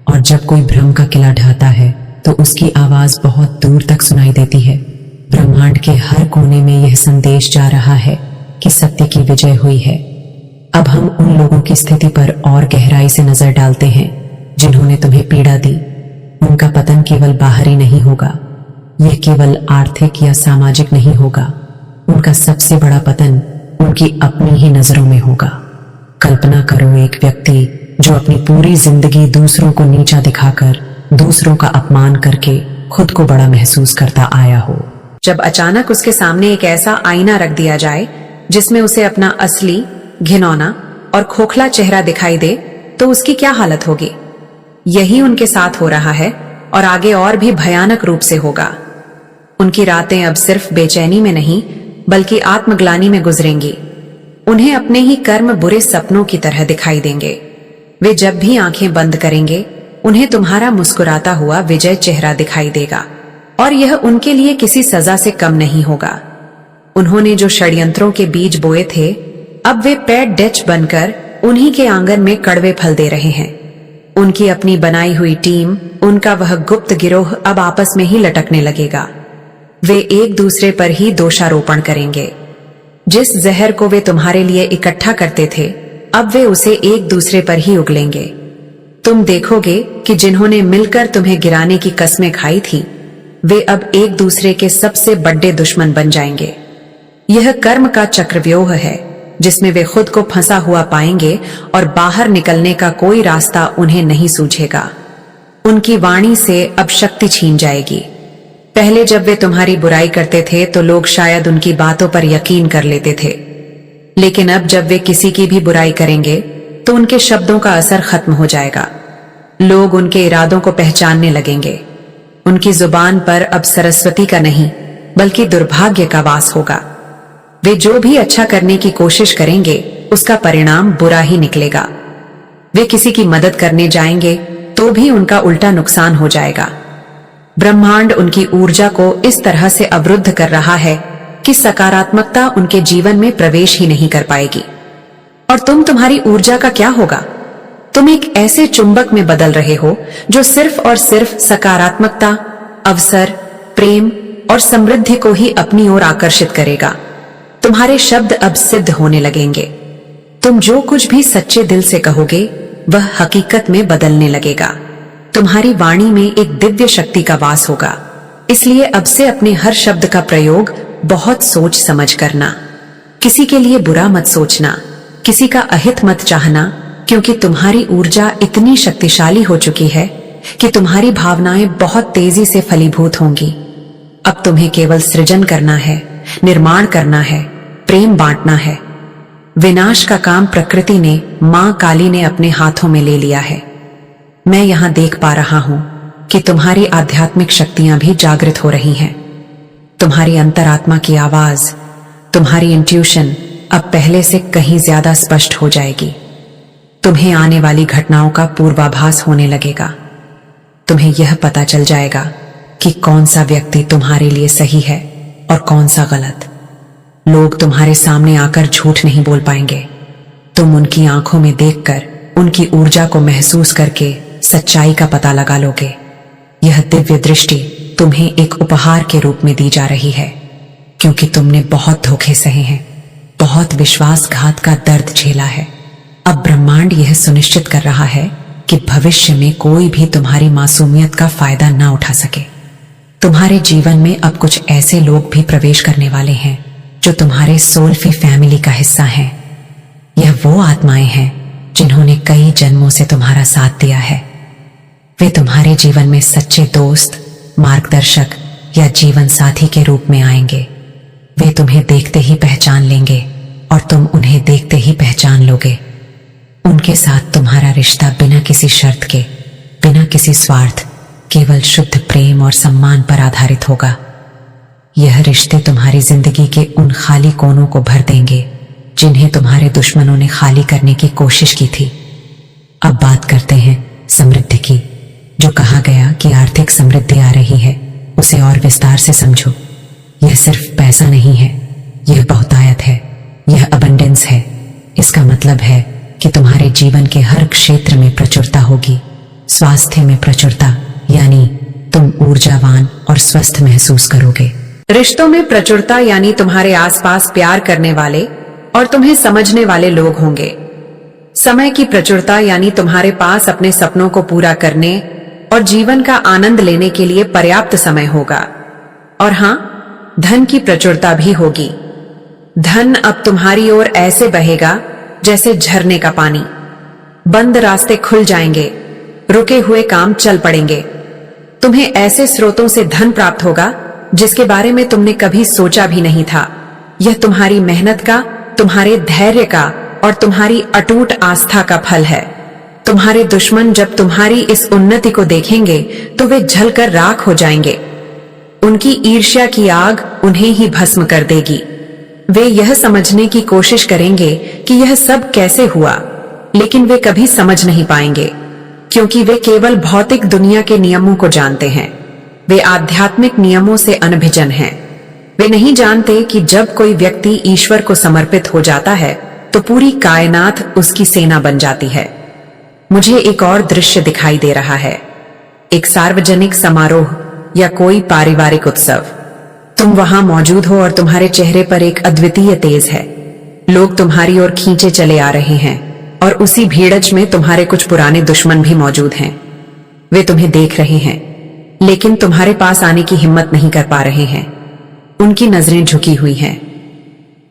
और जब कोई भ्रम का किला ढहता है तो उसकी आवाज बहुत दूर तक सुनाई देती है। ब्रह्मांड के हर कोने में यह संदेश जा रहा है कि सत्य की विजय हुई है। अब हम उन लोगों की स्थिति पर और गहराई से नजर डालते हैं जिन्होंने तुम्हें पीड़ा दी। उनका पतन केवल बाहरी नहीं होगा, यह केवल आर्थिक या सामाजिक नहीं होगा। उनका सबसे बड़ा पतन उनकी अपनी ही नजरों में होगा। कल्पना करो, एक व्यक्ति जो अपनी पूरी जिंदगी दूसरों को नीचा दिखाकर, दूसरों का अपमान करके खुद को बड़ा महसूस करता आया हो। जब अचानक उसके सामने एक ऐसा आईना रख दिया जाए जिसमें उसे अपना असली, घिनौना और खोखला चेहरा दिखाई दे, तो उसकी क्या हालत होगी। यही उनके साथ हो रहा है और आगे और भी भयानक रूप से होगा। उनकी रातें अब सिर्फ बेचैनी में नहीं बल्कि आत्मग्लानि में गुजरेंगी। उन्हें अपने ही कर्म बुरे सपनों की तरह दिखाई देंगे। वे जब भी आंखें बंद करेंगे उन्हें तुम्हारा मुस्कुराता हुआ विजय चेहरा दिखाई देगा, और यह उनके लिए किसी सजा से कम नहीं होगा। उन्होंने जो षड्यंत्रों के बीज बोए थे, अब वे पेड़ डेच बनकर उन्हीं के आंगन में कड़वे फल दे रहे हैं। उनकी अपनी बनाई हुई टीम, उनका वह गुप्त गिरोह अब आपस में ही लटकने लगेगा। वे एक दूसरे पर ही दोषारोपण करेंगे। जिस जहर को वे तुम्हारे लिए इकट्ठा करते थे, अब वे उसे एक दूसरे पर ही उगलेंगे। तुम देखोगे कि जिन्होंने मिलकर तुम्हें गिराने की कस्में खाई थी, वे अब एक दूसरे के सबसे बड़े दुश्मन बन जाएंगे। यह कर्म का चक्रव्यूह है जिसमें वे खुद को फंसा हुआ पाएंगे और बाहर निकलने का कोई रास्ता उन्हें नहीं सूझेगा। उनकी वाणी से अब शक्ति छीन जाएगी। पहले जब वे तुम्हारी बुराई करते थे तो लोग शायद उनकी बातों पर यकीन कर लेते थे, लेकिन अब जब वे किसी की भी बुराई करेंगे तो उनके शब्दों का असर खत्म हो जाएगा। लोग उनके इरादों को पहचानने लगेंगे। उनकी जुबान पर अब सरस्वती का नहीं बल्कि दुर्भाग्य का वास होगा। वे जो भी अच्छा करने की कोशिश करेंगे उसका परिणाम बुरा ही निकलेगा। वे किसी की मदद करने जाएंगे तो भी उनका उल्टा नुकसान हो जाएगा। ब्रह्मांड उनकी ऊर्जा को इस तरह से अवरुद्ध कर रहा है कि सकारात्मकता उनके जीवन में प्रवेश ही नहीं कर पाएगी। और तुम्हारी ऊर्जा का क्या होगा? तुम एक ऐसे चुंबक में बदल रहे हो जो सिर्फ और सिर्फ सकारात्मकता, अवसर, प्रेम और समृद्धि को ही अपनी ओर आकर्षित करेगा। तुम्हारे शब्द अब सिद्ध होने लगेंगे। तुम जो कुछ भी सच्चे दिल से कहोगे वह हकीकत में बदलने लगेगा। तुम्हारी वाणी में एक दिव्य शक्ति का वास होगा। इसलिए अब से अपने हर शब्द का प्रयोग बहुत सोच समझ करना। किसी के लिए बुरा मत सोचना, किसी का अहित मत चाहना, क्योंकि तुम्हारी ऊर्जा इतनी शक्तिशाली हो चुकी है कि तुम्हारी भावनाएं बहुत तेजी से फलीभूत होंगी। अब तुम्हें केवल सृजन करना है, निर्माण करना है, प्रेम बांटना है। विनाश का काम प्रकृति ने, मां काली ने अपने हाथों में ले लिया है। मैं यहां देख पा रहा हूं कि तुम्हारी आध्यात्मिक शक्तियां भी जागृत हो रही हैं। तुम्हारी अंतरात्मा की आवाज, तुम्हारी इंट्यूशन अब पहले से कहीं ज्यादा स्पष्ट हो जाएगी। तुम्हें आने वाली घटनाओं का पूर्वाभास होने लगेगा। तुम्हें यह पता चल जाएगा कि कौन सा व्यक्ति तुम्हारे लिए सही है और कौन सा गलत। लोग तुम्हारे सामने आकर झूठ नहीं बोल पाएंगे। तुम उनकी आंखों में देखकर, उनकी ऊर्जा को महसूस करके सच्चाई का पता लगा लोगे। यह दिव्य दृष्टि तुम्हें एक उपहार के रूप में दी जा रही है, क्योंकि तुमने बहुत धोखे सहे हैं, बहुत विश्वासघात का दर्द झेला है। अब ब्रह्मांड यह सुनिश्चित कर रहा है कि भविष्य में कोई भी तुम्हारी मासूमियत का फायदा ना उठा सके। तुम्हारे जीवन में अब कुछ ऐसे लोग भी प्रवेश करने वाले हैं जो तुम्हारे सोलफी फैमिली का हिस्सा हैं। यह वो आत्माएं हैं जिन्होंने कई जन्मों से तुम्हारा साथ दिया है। वे तुम्हारे जीवन में सच्चे दोस्त, मार्गदर्शक या जीवन साथी के रूप में आएंगे। वे तुम्हें देखते ही पहचान लेंगे और तुम उन्हें देखते ही पहचान लोगे। उनके साथ तुम्हारा रिश्ता बिना किसी शर्त के, बिना किसी स्वार्थ, केवल शुद्ध प्रेम और सम्मान पर आधारित होगा। यह रिश्ते तुम्हारी जिंदगी के उन खाली कोनों को भर देंगे जिन्हें तुम्हारे दुश्मनों ने खाली करने की कोशिश की थी। अब बात करते हैं समृद्धि की। जो कहा गया कि आर्थिक समृद्धि आ रही है, उसे और विस्तार से समझो। यह सिर्फ पैसा नहीं है, यह बहुतायत है, यह अबंडेंस है। इसका मतलब है कि तुम्हारे जीवन के हर क्षेत्र में प्रचुरता होगी। स्वास्थ्य में प्रचुरता, यानी तुम ऊर्जावान और स्वस्थ महसूस करोगे। रिश्तों में प्रचुरता यानी तुम्हारे आसपास प्यार करने वाले और तुम्हें समझने वाले लोग होंगे। समय की प्रचुरता यानी तुम्हारे पास अपने सपनों को पूरा करने और जीवन का आनंद लेने के लिए पर्याप्त समय होगा। और हां, धन की प्रचुरता भी होगी। धन अब तुम्हारी ओर ऐसे बहेगा जैसे झरने का पानी। बंद रास्ते खुल जाएंगे, रुके हुए काम चल पड़ेंगे। तुम्हें ऐसे स्रोतों से धन प्राप्त होगा जिसके बारे में तुमने कभी सोचा भी नहीं था। यह तुम्हारी मेहनत का, तुम्हारे धैर्य का और तुम्हारी अटूट आस्था का फल है। तुम्हारे दुश्मन जब तुम्हारी इस उन्नति को देखेंगे तो वे जलकर राख हो जाएंगे। उनकी ईर्ष्या की आग उन्हें ही भस्म कर देगी। वे यह समझने की कोशिश करेंगे कि यह सब कैसे हुआ, लेकिन वे कभी समझ नहीं पाएंगे, क्योंकि वे केवल भौतिक दुनिया के नियमों को जानते हैं। वे आध्यात्मिक नियमों से अनभिजन हैं। वे नहीं जानते कि जब कोई व्यक्ति ईश्वर को समर्पित हो जाता है तो पूरी कायनात उसकी सेना बन जाती है। मुझे एक और दृश्य दिखाई दे रहा है, एक सार्वजनिक समारोह या कोई पारिवारिक उत्सव। तुम वहां मौजूद हो और तुम्हारे चेहरे पर एक अद्वितीय तेज है। लोग तुम्हारी ओर खींचे चले आ रहे हैं और उसी भीड़च में तुम्हारे कुछ पुराने दुश्मन भी मौजूद हैं। वे तुम्हें देख रहे हैं, लेकिन तुम्हारे पास आने की हिम्मत नहीं कर पा रहे हैं। उनकी नजरें झुकी हुई हैं।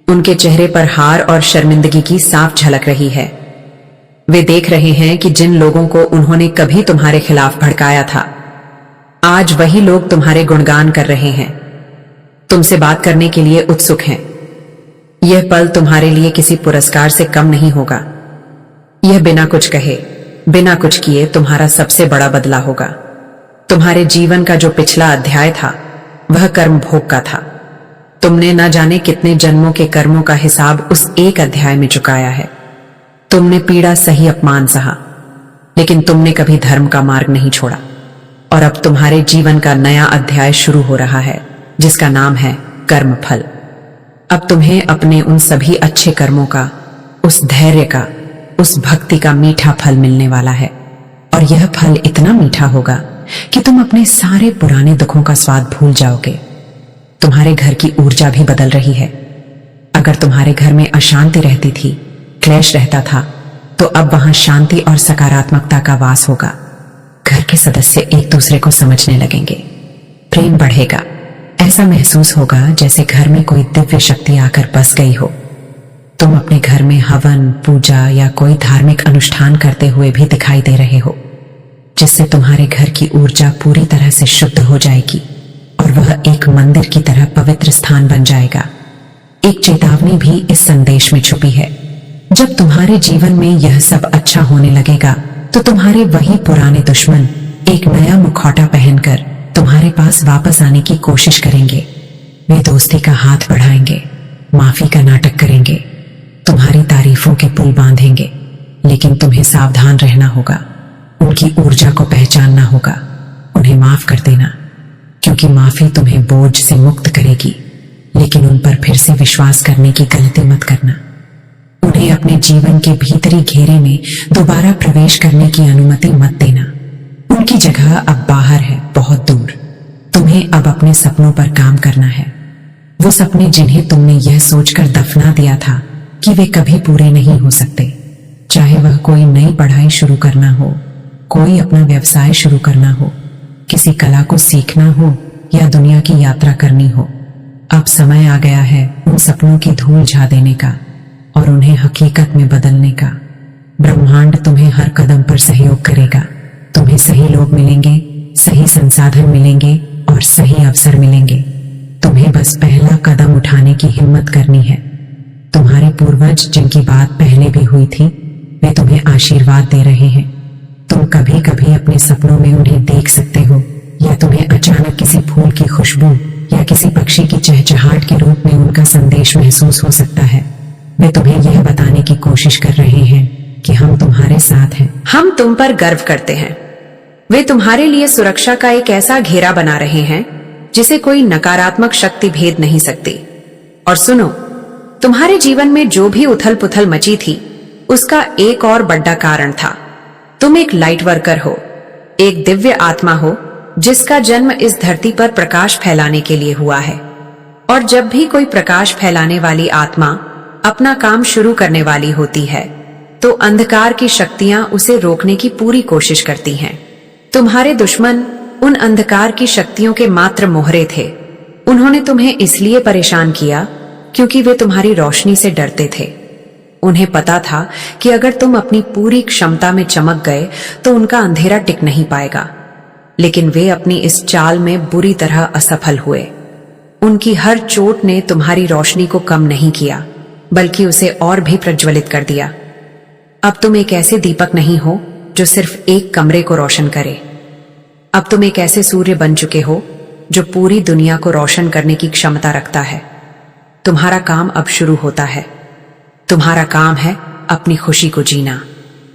उनके चेहरे पर हार और शर्मिंदगी की साफ झलक रही है। वे देख रहे हैं कि जिन लोगों को उन्होंने कभी तुम्हारे खिलाफ भड़काया था, आज वही लोग तुम्हारे गुणगान कर रहे हैं, तुमसे बात करने के लिए उत्सुक हैं। यह पल तुम्हारे लिए किसी पुरस्कार से कम नहीं होगा। यह बिना कुछ कहे, बिना कुछ किए तुम्हारा सबसे बड़ा बदला होगा। तुम्हारे जीवन का जो पिछला अध्याय था वह कर्म भोग का था। तुमने न जाने कितने जन्मों के कर्मों का हिसाब उस एक अध्याय में चुकाया है। तुमने पीड़ा सही, अपमान सहा, लेकिन तुमने कभी धर्म का मार्ग नहीं छोड़ा। और अब तुम्हारे जीवन का नया अध्याय शुरू हो रहा है, जिसका नाम है कर्म फल। अब तुम्हें अपने उन सभी अच्छे कर्मों का, उस धैर्य का, उस भक्ति का मीठा फल मिलने वाला है। और यह फल इतना मीठा होगा कि तुम अपने सारे पुराने दुखों का स्वाद भूल जाओगे। तुम्हारे घर की ऊर्जा भी बदल रही है। अगर तुम्हारे घर में अशांति रहती थी, क्लेश रहता था, तो अब वहां शांति और सकारात्मकता का वास होगा। घर के सदस्य एक दूसरे को समझने लगेंगे, प्रेम बढ़ेगा। ऐसा महसूस होगा जैसे घर में कोई दिव्य शक्ति आकर बस गई हो। तुम अपने घर में हवन, पूजा या कोई धार्मिक अनुष्ठान करते हुए भी दिखाई दे रहे हो, जिससे तुम्हारे घर की ऊर्जा पूरी तरह से शुद्ध हो जाएगी और वह एक मंदिर की तरह पवित्र स्थान बन जाएगा। एक चेतावनी भी इस संदेश में छुपी है। जब तुम्हारे जीवन में यह सब अच्छा होने लगेगा तो तुम्हारे वही पुराने दुश्मन एक नया मुखौटा पहनकर तुम्हारे पास वापस आने की कोशिश करेंगे। वे दोस्ती का हाथ बढ़ाएंगे, माफी का नाटक करेंगे, तुम्हारी तारीफों के पुल बांधेंगे, लेकिन तुम्हें सावधान रहना होगा। उनकी ऊर्जा को पहचानना होगा, उन्हें माफ कर देना, क्योंकि माफी तुम्हें बोझ से मुक्त करेगी, लेकिन उन पर फिर से विश्वास करने की गलती मत करना। उन्हें अपने जीवन के भीतरी घेरे में दोबारा प्रवेश करने की अनुमति मत देना। उनकी जगह अब बाहर है, बहुत दूर। तुम्हें अब अपने सपनों पर काम करना है। वो सपने जिन्हें तुमने यह सोचकर दफना दिया था कि वे कभी पूरे नहीं हो सकते, चाहे वह कोई नई पढ़ाई शुरू करना हो, कोई अपना व्यवसाय शुरू करना हो, किसी कला को सीखना हो या दुनिया की यात्रा करनी हो, अब समय आ गया है उन सपनों की धूल झा देने का और उन्हें हकीकत में बदलने का। ब्रह्मांड तुम्हें हर कदम पर सहयोग करेगा। तुम्हें सही लोग मिलेंगे, सही संसाधन मिलेंगे और सही अवसर मिलेंगे। तुम्हें बस पहला कदम उठाने की हिम्मत करनी है। तुम्हारे पूर्वज जिनकी बात पहले भी हुई थी, वे तुम्हें आशीर्वाद दे रहे हैं। तुम कभी कभी अपने सपनों में उन्हें देख सकते हो, या तुम्हें अचानक किसी फूल की खुशबू या किसी पक्षी की चहचहाट के रूप में उनका संदेश महसूस हो सकता है। वे तुम्हें यह बताने की कोशिश कर रहे हैं कि हम तुम्हारे साथ हैं, हम तुम पर गर्व करते हैं। वे तुम्हारे लिए सुरक्षा का एक ऐसा घेरा बना रहे हैं जिसे कोई नकारात्मक शक्ति भेद नहीं सकती। और सुनो, तुम्हारे जीवन में जो भी उथल पुथल मची थी, उसका एक और बड़ा कारण था। तुम एक लाइट वर्कर हो, एक दिव्य आत्मा हो जिसका जन्म इस धरती पर प्रकाश फैलाने के लिए हुआ है। और जब भी कोई प्रकाश फैलाने वाली आत्मा अपना काम शुरू करने वाली होती है, तो अंधकार की शक्तियां उसे रोकने की पूरी कोशिश करती हैं। तुम्हारे दुश्मन उन अंधकार की शक्तियों के मात्र मोहरे थे। उन्होंने तुम्हें इसलिए परेशान किया क्योंकि वे तुम्हारी रोशनी से डरते थे। उन्हें पता था कि अगर तुम अपनी पूरी क्षमता में चमक गए तो उनका अंधेरा टिक नहीं पाएगा। लेकिन वे अपनी इस चाल में बुरी तरह असफल हुए। उनकी हर चोट ने तुम्हारी रोशनी को कम नहीं किया, बल्कि उसे और भी प्रज्वलित कर दिया। अब तुम एक ऐसे दीपक नहीं हो जो सिर्फ एक कमरे को रोशन करे। अब तुम एक ऐसे सूर्य बन चुके हो जो पूरी दुनिया को रोशन करने की क्षमता रखता है। तुम्हारा काम अब शुरू होता है। तुम्हारा काम है अपनी खुशी को जीना,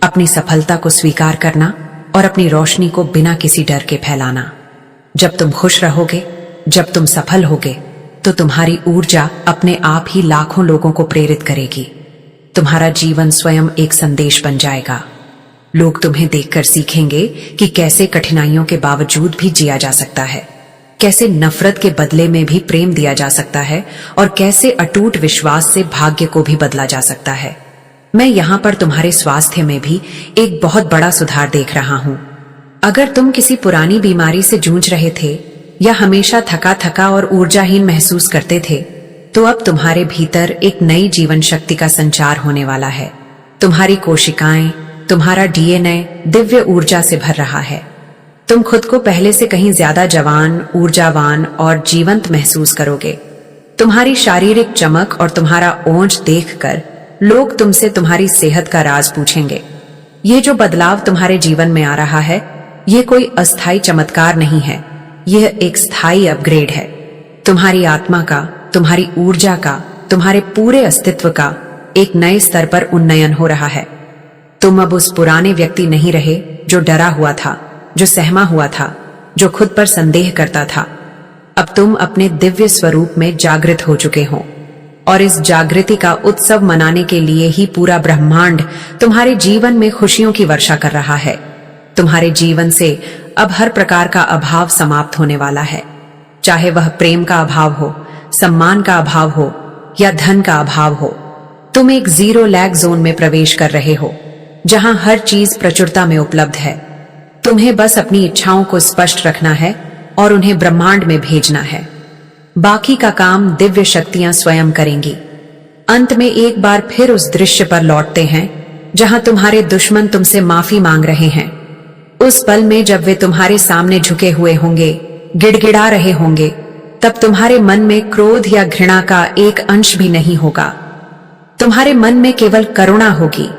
अपनी सफलता को स्वीकार करना और अपनी रोशनी को बिना किसी डर के फैलाना। जब तुम खुश रहोगे, जब तुम सफल होगे, तो तुम्हारी ऊर्जा अपने आप ही लाखों लोगों को प्रेरित करेगी। तुम्हारा जीवन स्वयं एक संदेश बन जाएगा। लोग तुम्हें देखकर सीखेंगे कि कैसे कठिनाइयों के बावजूद भी जिया जा सकता है, कैसे नफरत के बदले में भी प्रेम दिया जा सकता है और कैसे अटूट विश्वास से भाग्य को भी बदला जा सकता है। मैं यहाँ पर तुम्हारे स्वास्थ्य में भी एक बहुत बड़ा सुधार देख रहा हूँ। अगर तुम किसी पुरानी बीमारी से जूझ रहे थे या हमेशा थका थका और ऊर्जाहीन महसूस करते थे, तो अब तुम्हारे भीतर एक नई जीवन शक्ति का संचार होने वाला है। तुम्हारी कोशिकाएं, तुम्हारा डीएनए दिव्य ऊर्जा से भर रहा है। तुम खुद को पहले से कहीं ज्यादा जवान, ऊर्जावान और जीवंत महसूस करोगे। तुम्हारी शारीरिक चमक और तुम्हारा ओज देखकर लोग तुमसे तुम्हारी सेहत का राज पूछेंगे। ये जो बदलाव तुम्हारे जीवन में आ रहा है, ये कोई अस्थायी चमत्कार नहीं है, यह एक स्थायी अपग्रेड है। तुम्हारी आत्मा का, तुम्हारी ऊर्जा का, तुम्हारे पूरे अस्तित्व का एक नए स्तर पर उन्नयन हो रहा है। तुम अब उस पुराने व्यक्ति नहीं रहे जो डरा हुआ था, जो सहमा हुआ था, जो खुद पर संदेह करता था। अब तुम अपने दिव्य स्वरूप में जागृत हो चुके हो और इस जागृति का उत्सव मनाने के लिए ही पूरा ब्रह्मांड तुम्हारे जीवन में खुशियों की वर्षा कर रहा है। तुम्हारे जीवन से अब हर प्रकार का अभाव समाप्त होने वाला है, चाहे वह प्रेम का अभाव हो, सम्मान का अभाव हो या धन का अभाव हो। तुम एक जीरो लैग जोन में प्रवेश कर रहे हो, जहां हर चीज प्रचुरता में उपलब्ध है। तुम्हें बस अपनी इच्छाओं को स्पष्ट रखना है और उन्हें ब्रह्मांड में भेजना है। बाकी का काम दिव्य शक्तियां स्वयं करेंगी। अंत में एक बार फिर उस दृश्य पर लौटते हैं जहां तुम्हारे दुश्मन तुमसे माफी मांग रहे हैं। उस पल में जब वे तुम्हारे सामने झुके हुए होंगे, गिड़गिड़ा रहे होंगे, तब तुम्हारे मन में क्रोध या घृणा का एक अंश भी नहीं होगा। तुम्हारे मन में केवल करुणा होगी।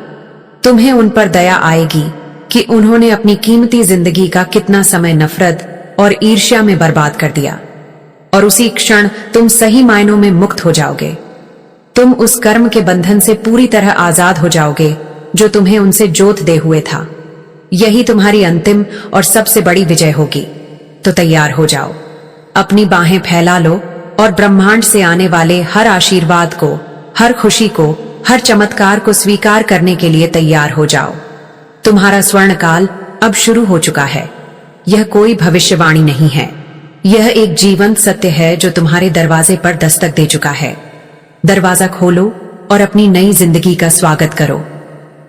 तुम्हें उन पर दया आएगी कि उन्होंने अपनी कीमती जिंदगी का कितना समय नफरत और ईर्ष्या में बर्बाद कर दिया, और उसी क्षण तुम सही मायनों में मुक्त हो जाओगे। तुम उस कर्म के बंधन से पूरी तरह आजाद हो जाओगे जो तुम्हें उनसे जोत दे हुए था। यही तुम्हारी अंतिम और सबसे बड़ी विजय होगी। तो तैयार हो जाओ, अपनी बाहें फैला लो और ब्रह्मांड से आने वाले हर आशीर्वाद को, हर खुशी को, हर चमत्कार को स्वीकार करने के लिए तैयार हो जाओ। तुम्हारा स्वर्ण काल अब शुरू हो चुका है। यह कोई भविष्यवाणी नहीं है, यह एक जीवंत सत्य है जो तुम्हारे दरवाजे पर दस्तक दे चुका है। दरवाजा खोलो और अपनी नई जिंदगी का स्वागत करो।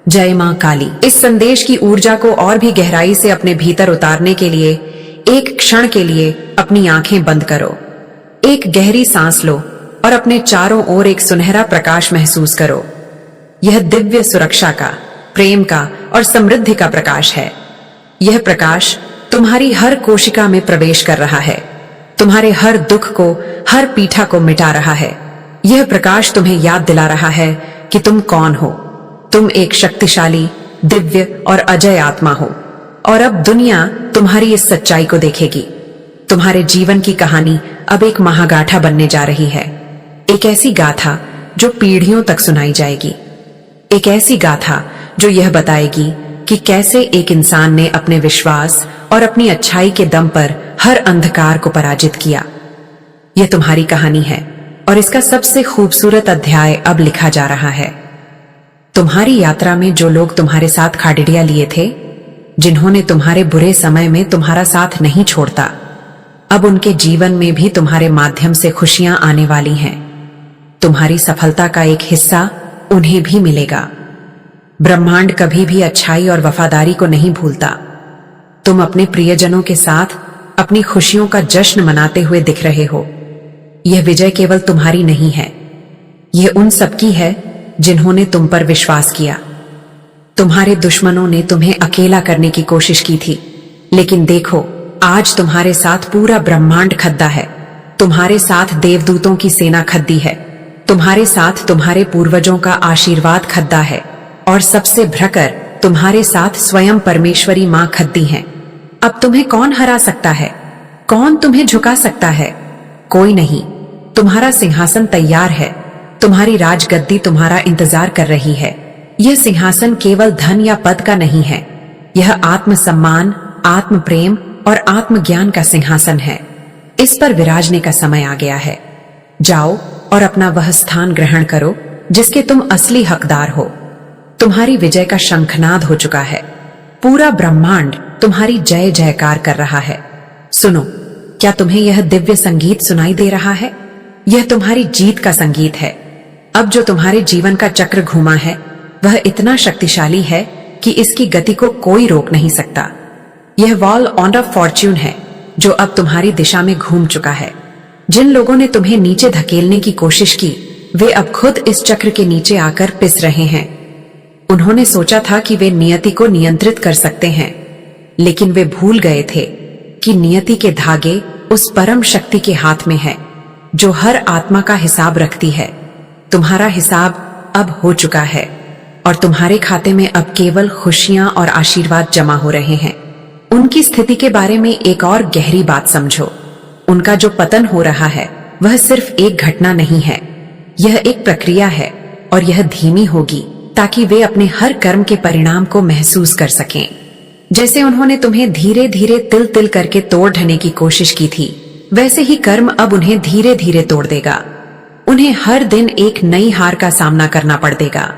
जय मां काली। इस संदेश की ऊर्जा को और भी गहराई से अपने भीतर उतारने के लिए एक क्षण के लिए अपनी आंखें बंद करो। एक गहरी सांस लो और अपने चारों ओर एक सुनहरा प्रकाश महसूस करो। यह दिव्य सुरक्षा का, प्रेम का और समृद्धि का प्रकाश है। यह प्रकाश तुम्हारी हर कोशिका में प्रवेश कर रहा है, तुम्हारे हर दुख को, हर पीठा को मिटा रहा है। यह प्रकाश तुम्हें याद दिला रहा है कि तुम कौन हो। तुम एक शक्तिशाली, दिव्य और अजय आत्मा हो और अब दुनिया तुम्हारी इस सच्चाई को देखेगी। तुम्हारे जीवन की कहानी अब एक महागाथा बनने जा रही है। एक ऐसी गाथा जो पीढ़ियों तक सुनाई जाएगी। एक ऐसी गाथा जो यह बताएगी कि कैसे एक इंसान ने अपने विश्वास और अपनी अच्छाई के दम पर हर अंधकार को पराजित किया। यह तुम्हारी कहानी है और इसका सबसे खूबसूरत अध्याय अब लिखा जा रहा है। तुम्हारी यात्रा में जो लोग तुम्हारे साथ खाडिडिया लिए थे, जिन्होंने तुम्हारे बुरे समय में तुम्हारा साथ नहीं छोड़ता, अब उनके जीवन में भी तुम्हारे माध्यम से खुशियां आने वाली हैं। तुम्हारी सफलता का एक हिस्सा उन्हें भी मिलेगा। ब्रह्मांड कभी भी अच्छाई और वफादारी को नहीं भूलता। तुम अपने प्रियजनों के साथ अपनी खुशियों का जश्न मनाते हुए दिख रहे हो। यह विजय केवल तुम्हारी नहीं है, यह उन सबकी है जिन्होंने तुम पर विश्वास किया। तुम्हारे दुश्मनों ने तुम्हें अकेला करने की कोशिश की थी, लेकिन देखो, आज तुम्हारे साथ पूरा ब्रह्मांड खद्दा है। तुम्हारे साथ देवदूतों की सेना खद्दी है। तुम्हारे साथ तुम्हारे पूर्वजों का आशीर्वाद खद्दा है और सबसे भ्रकर तुम्हारे साथ स्वयं परमेश्वरी मां खद्दी हैं। अब तुम्हें कौन हरा सकता है? कौन तुम्हें झुका सकता है? कोई नहीं। तुम्हारा सिंहासन तैयार है। तुम्हारी राजगद्दी तुम्हारा इंतजार कर रही है। यह सिंहासन केवल धन या पद का नहीं है, यह आत्मसम्मान, आत्म प्रेम और आत्मज्ञान का सिंहासन है। इस पर विराजने का समय आ गया है। जाओ और अपना वह स्थान ग्रहण करो जिसके तुम असली हकदार हो। तुम्हारी विजय का शंखनाद हो चुका है। पूरा ब्रह्मांड तुम्हारी जय जयकार कर रहा है। सुनो, क्या तुम्हें यह दिव्य संगीत सुनाई दे रहा है? यह तुम्हारी जीत का संगीत है। अब जो तुम्हारे जीवन का चक्र घूमा है, वह इतना शक्तिशाली है कि इसकी गति को कोई रोक नहीं सकता। यह वॉल ऑफ फॉर्च्यून है जो अब तुम्हारी दिशा में घूम चुका है। जिन लोगों ने तुम्हें नीचे धकेलने की कोशिश की, वे अब खुद इस चक्र के नीचे आकर पिस रहे हैं। उन्होंने सोचा था कि वे नियति को नियंत्रित कर सकते हैं, लेकिन वे भूल गए थे कि नियति के धागे उस परम शक्ति के हाथ में है जो हर आत्मा का हिसाब रखती है। तुम्हारा हिसाब अब हो चुका है और तुम्हारे खाते में अब केवल खुशियां और आशीर्वाद जमा हो रहे हैं। उनकी स्थिति के बारे में एक और गहरी बात समझो। उनका जो पतन हो रहा है वह सिर्फ एक घटना नहीं है, यह एक प्रक्रिया है और यह धीमी होगी ताकि वे अपने हर कर्म के परिणाम को महसूस कर सकें। जैसे उन्होंने तुम्हें धीरे धीरे तिल तिल करके तोड़ ढने की कोशिश की थी, वैसे ही कर्म अब उन्हें धीरे धीरे तोड़ देगा। उन्हें हर दिन एक नई हार का सामना करना पड़ देगा।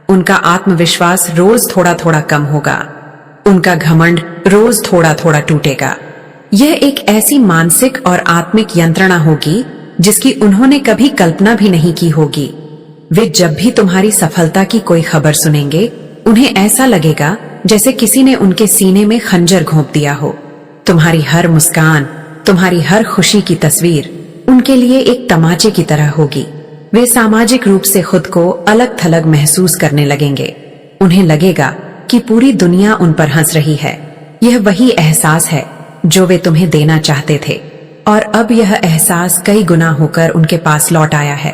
उनका आत्मविश्वास रोज थोड़ा थोड़ा कम होगा। उनका घमंड रोज थोड़ा थोड़ा टूटेगा। यह एक ऐसी मानसिक और आत्मिक यंत्रणा होगी जिसकी उन्होंने कभी कल्पना भी नहीं की होगी। वे जब भी तुम्हारी सफलता की कोई खबर सुनेंगे, उन्हें ऐसा लगेगा जैसे किसी ने उनके सीने में खंजर घोंप दिया हो। तुम्हारी हर मुस्कान, तुम्हारी हर खुशी की तस्वीर उनके लिए एक तमाचे की तरह होगी। वे सामाजिक रूप से खुद को अलग थलग महसूस करने लगेंगे। उन्हें लगेगा कि पूरी दुनिया उन पर हंस रही है। यह वही एहसास है जो वे तुम्हें देना चाहते थे, और अब यह एहसास कई गुना होकर उनके पास लौट आया है।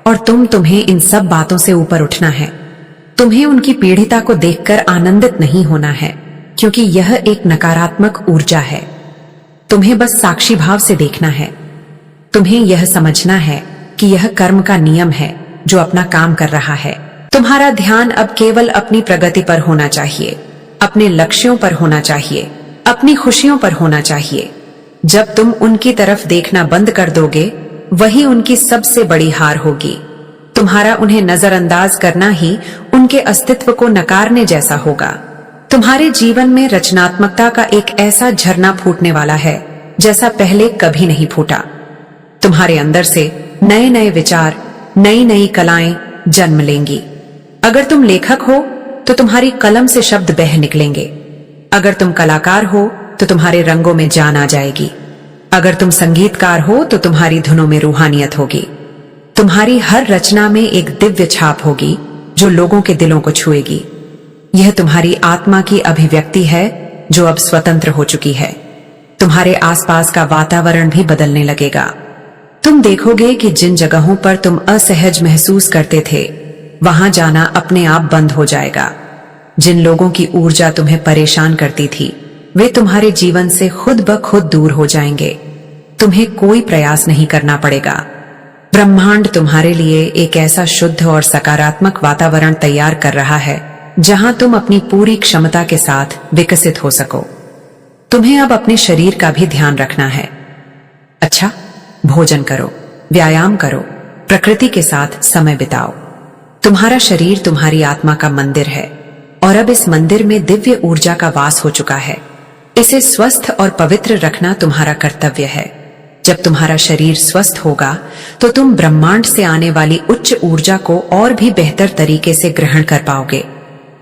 और तुम्हें इन सब बातों से ऊपर उठना है। तुम्हें उनकी पीढ़िता को देखकर आनंदित नहीं होना है, क्योंकि यह एक नकारात्मक ऊर्जा है। तुम्हें बस साक्षी भाव से देखना है। तुम्हें यह समझना है कि यह कर्म का नियम है जो अपना काम कर रहा है। तुम्हारा ध्यान अब केवल अपनी प्रगति पर होना चाहिए, अपने लक्ष्यों पर होना चाहिए, अपनी खुशियों पर होना चाहिए। जब तुम उनकी तरफ देखना बंद कर दोगे, वही उनकी सबसे बड़ी हार होगी। तुम्हारा उन्हें नजरअंदाज करना ही उनके अस्तित्व को नकारने जैसा होगा। तुम्हारे जीवन में रचनात्मकता का एक ऐसा झरना फूटने वाला है जैसा पहले कभी नहीं फूटा। तुम्हारे अंदर से नए नए विचार, नई नई कलाएं जन्म लेंगी। अगर तुम लेखक हो तो तुम्हारी कलम से शब्द बह निकलेंगे। अगर तुम कलाकार हो तो तुम्हारे रंगों में जान आ जाएगी। अगर तुम संगीतकार हो तो तुम्हारी धुनों में रूहानियत होगी। तुम्हारी हर रचना में एक दिव्य छाप होगी जो लोगों के दिलों को छुएगी। यह तुम्हारी आत्मा की अभिव्यक्ति है जो अब स्वतंत्र हो चुकी है। तुम्हारे आसपास का वातावरण भी बदलने लगेगा। तुम देखोगे कि जिन जगहों पर तुम असहज महसूस करते थे, वहां जाना अपने आप बंद हो जाएगा। जिन लोगों की ऊर्जा तुम्हें परेशान करती थी, वे तुम्हारे जीवन से खुद ब खुद दूर हो जाएंगे। तुम्हें कोई प्रयास नहीं करना पड़ेगा। ब्रह्मांड तुम्हारे लिए एक ऐसा शुद्ध और सकारात्मक वातावरण तैयार कर रहा है जहां तुम अपनी पूरी क्षमता के साथ विकसित हो सको। तुम्हें अब अपने शरीर का भी ध्यान रखना है। अच्छा, भोजन करो, व्यायाम करो, प्रकृति के साथ समय बिताओ। तुम्हारा शरीर तुम्हारी आत्मा का मंदिर है और अब इस मंदिर में दिव्य ऊर्जा का वास हो चुका है। इसे स्वस्थ और पवित्र रखना तुम्हारा कर्तव्य है। जब तुम्हारा शरीर स्वस्थ होगा तो तुम ब्रह्मांड से आने वाली उच्च ऊर्जा को और भी बेहतर तरीके से ग्रहण कर पाओगे।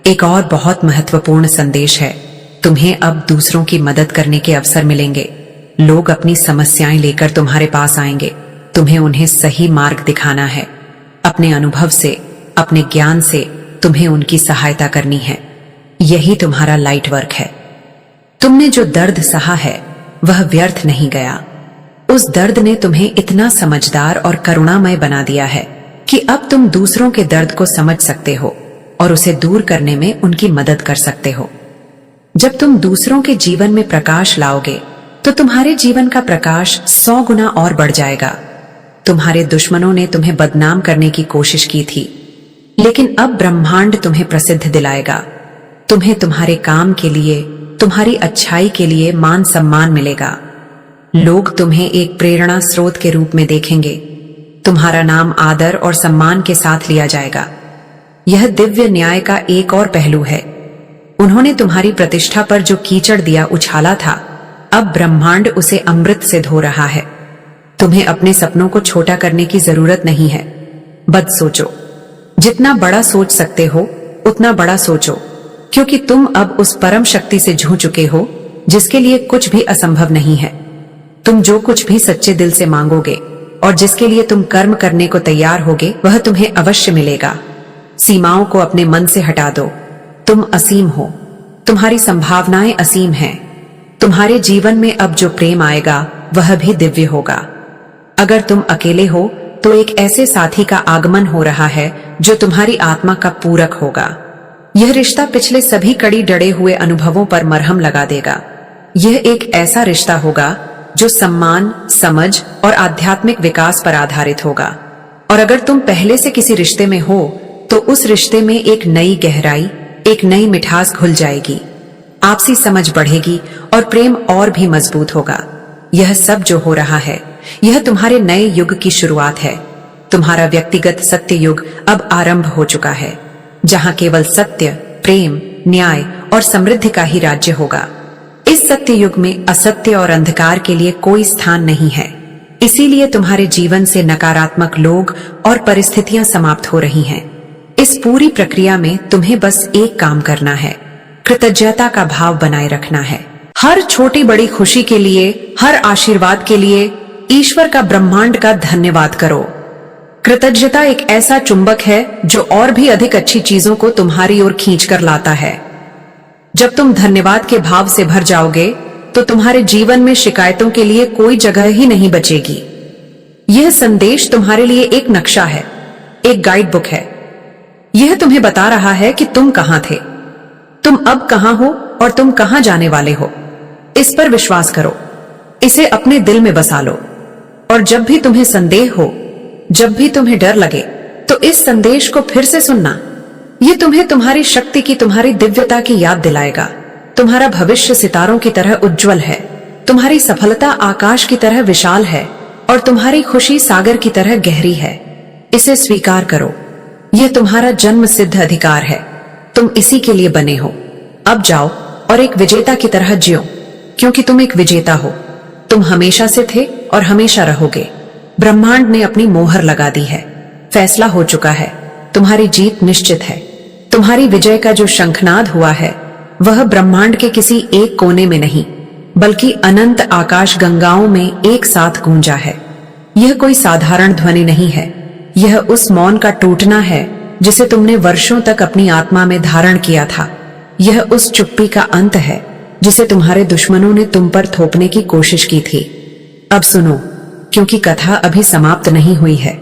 एक और बहुत महत्वपूर्ण संदेश है, तुम्हें अब दूसरों की मदद करने के अवसर मिलेंगे। लोग अपनी समस्याएं लेकर तुम्हारे पास आएंगे। तुम्हें उन्हें सही मार्ग दिखाना है। अपने अनुभव से, अपने ज्ञान से तुम्हें उनकी सहायता करनी है। यही तुम्हारा लाइट वर्क है। तुमने जो दर्द सहा है वह व्यर्थ नहीं गया। उस दर्द ने तुम्हें इतना समझदार और करुणामय बना दिया है कि अब तुम दूसरों के दर्द को समझ सकते हो और उसे दूर करने में उनकी मदद कर सकते हो। जब तुम दूसरों के जीवन में प्रकाश लाओगे तो तुम्हारे जीवन का प्रकाश 100 गुना और बढ़ जाएगा। तुम्हारे दुश्मनों ने तुम्हें बदनाम करने की कोशिश की थी, लेकिन अब ब्रह्मांड तुम्हें प्रसिद्ध दिलाएगा। तुम्हें तुम्हारे काम के लिए, तुम्हारी अच्छाई के लिए मान सम्मान मिलेगा। लोग तुम्हें एक प्रेरणा स्रोत के रूप में देखेंगे। तुम्हारा नाम आदर और सम्मान के साथ लिया जाएगा। यह दिव्य न्याय का एक और पहलू है। उन्होंने तुम्हारी प्रतिष्ठा पर जो कीचड़ दिया उछाला था, अब ब्रह्मांड उसे अमृत से धो रहा है। तुम्हें अपने सपनों को छोटा करने की जरूरत नहीं है। बद सोचो। जितना बड़ा सोच सकते हो उतना बड़ा सोचो, क्योंकि तुम अब उस परम शक्ति से छू चुके हो जिसके लिए कुछ भी असंभव नहीं है। तुम जो कुछ भी सच्चे दिल से मांगोगे और जिसके लिए तुम कर्म करने को तैयार होगे, वह तुम्हें अवश्य मिलेगा। सीमाओं को अपने मन से हटा दो। तुम असीम हो। तुम्हारी संभावनाएं असीम हैं। तुम्हारे जीवन में अब जो प्रेम आएगा वह भी दिव्य होगा। अगर तुम अकेले हो तो एक ऐसे साथी का आगमन हो रहा है जो तुम्हारी आत्मा का पूरक होगा। यह रिश्ता पिछले सभी कड़ी डरे हुए अनुभवों पर मरहम लगा देगा। यह एक ऐसा रिश्ता होगा जो सम्मान, समझ और आध्यात्मिक विकास पर आधारित होगा। और अगर तुम पहले से किसी रिश्ते में हो तो उस रिश्ते में एक नई गहराई, एक नई मिठास घुल जाएगी। आपसी समझ बढ़ेगी और प्रेम और भी मजबूत होगा। यह सब जो हो रहा है, यह तुम्हारे नए युग की शुरुआत है। तुम्हारा व्यक्तिगत सत्य युग अब आरंभ हो चुका है, जहां केवल सत्य, प्रेम, न्याय और समृद्धि का ही राज्य होगा। इस सत्य युग में असत्य और अंधकार के लिए कोई स्थान नहीं है। इसीलिए तुम्हारे जीवन से नकारात्मक लोग और परिस्थितियां समाप्त हो रही हैं। इस पूरी प्रक्रिया में तुम्हें बस एक काम करना है, कृतज्ञता का भाव बनाए रखना है। हर छोटी बड़ी खुशी के लिए, हर आशीर्वाद के लिए ईश्वर का, ब्रह्मांड का धन्यवाद करो। कृतज्ञता एक ऐसा चुंबक है जो और भी अधिक अच्छी चीजों को तुम्हारी ओर खींच कर लाता है। जब तुम धन्यवाद के भाव से भर जाओगे तो तुम्हारे जीवन में शिकायतों के लिए कोई जगह ही नहीं बचेगी। यह संदेश तुम्हारे लिए एक नक्शा है, एक गाइड बुक है। यह तुम्हें बता रहा है कि तुम कहां थे, तुम अब कहां हो और तुम कहां जाने वाले हो। इस पर विश्वास करो, इसे अपने दिल में बसा लो। और जब भी तुम्हें संदेह हो, जब भी तुम्हें डर लगे, तो इस संदेश को फिर से सुनना। यह तुम्हें तुम्हारी शक्ति की, तुम्हारी दिव्यता की याद दिलाएगा। तुम्हारा भविष्य सितारों की तरह उज्जवल है, तुम्हारी सफलता आकाश की तरह विशाल है और तुम्हारी खुशी सागर की तरह गहरी है। इसे स्वीकार करो। यह तुम्हारा जन्म सिद्ध अधिकार है। तुम इसी के लिए बने हो। अब जाओ और एक विजेता की तरह जियो, क्योंकि तुम एक विजेता हो। तुम हमेशा से थे और हमेशा रहोगे। ब्रह्मांड ने अपनी मोहर लगा दी है। फैसला हो चुका है। तुम्हारी जीत निश्चित है। तुम्हारी विजय का जो शंखनाद हुआ है वह ब्रह्मांड के किसी एक कोने में नहीं, बल्कि अनंत आकाश गंगाओं में एक साथ गूंजा है। यह कोई साधारण ध्वनि नहीं है, यह उस मौन का टूटना है जिसे तुमने वर्षों तक अपनी आत्मा में धारण किया था। यह उस चुप्पी का अंत है जिसे तुम्हारे दुश्मनों ने तुम पर थोपने की कोशिश की थी। अब सुनो, क्योंकि कथा अभी समाप्त नहीं हुई है।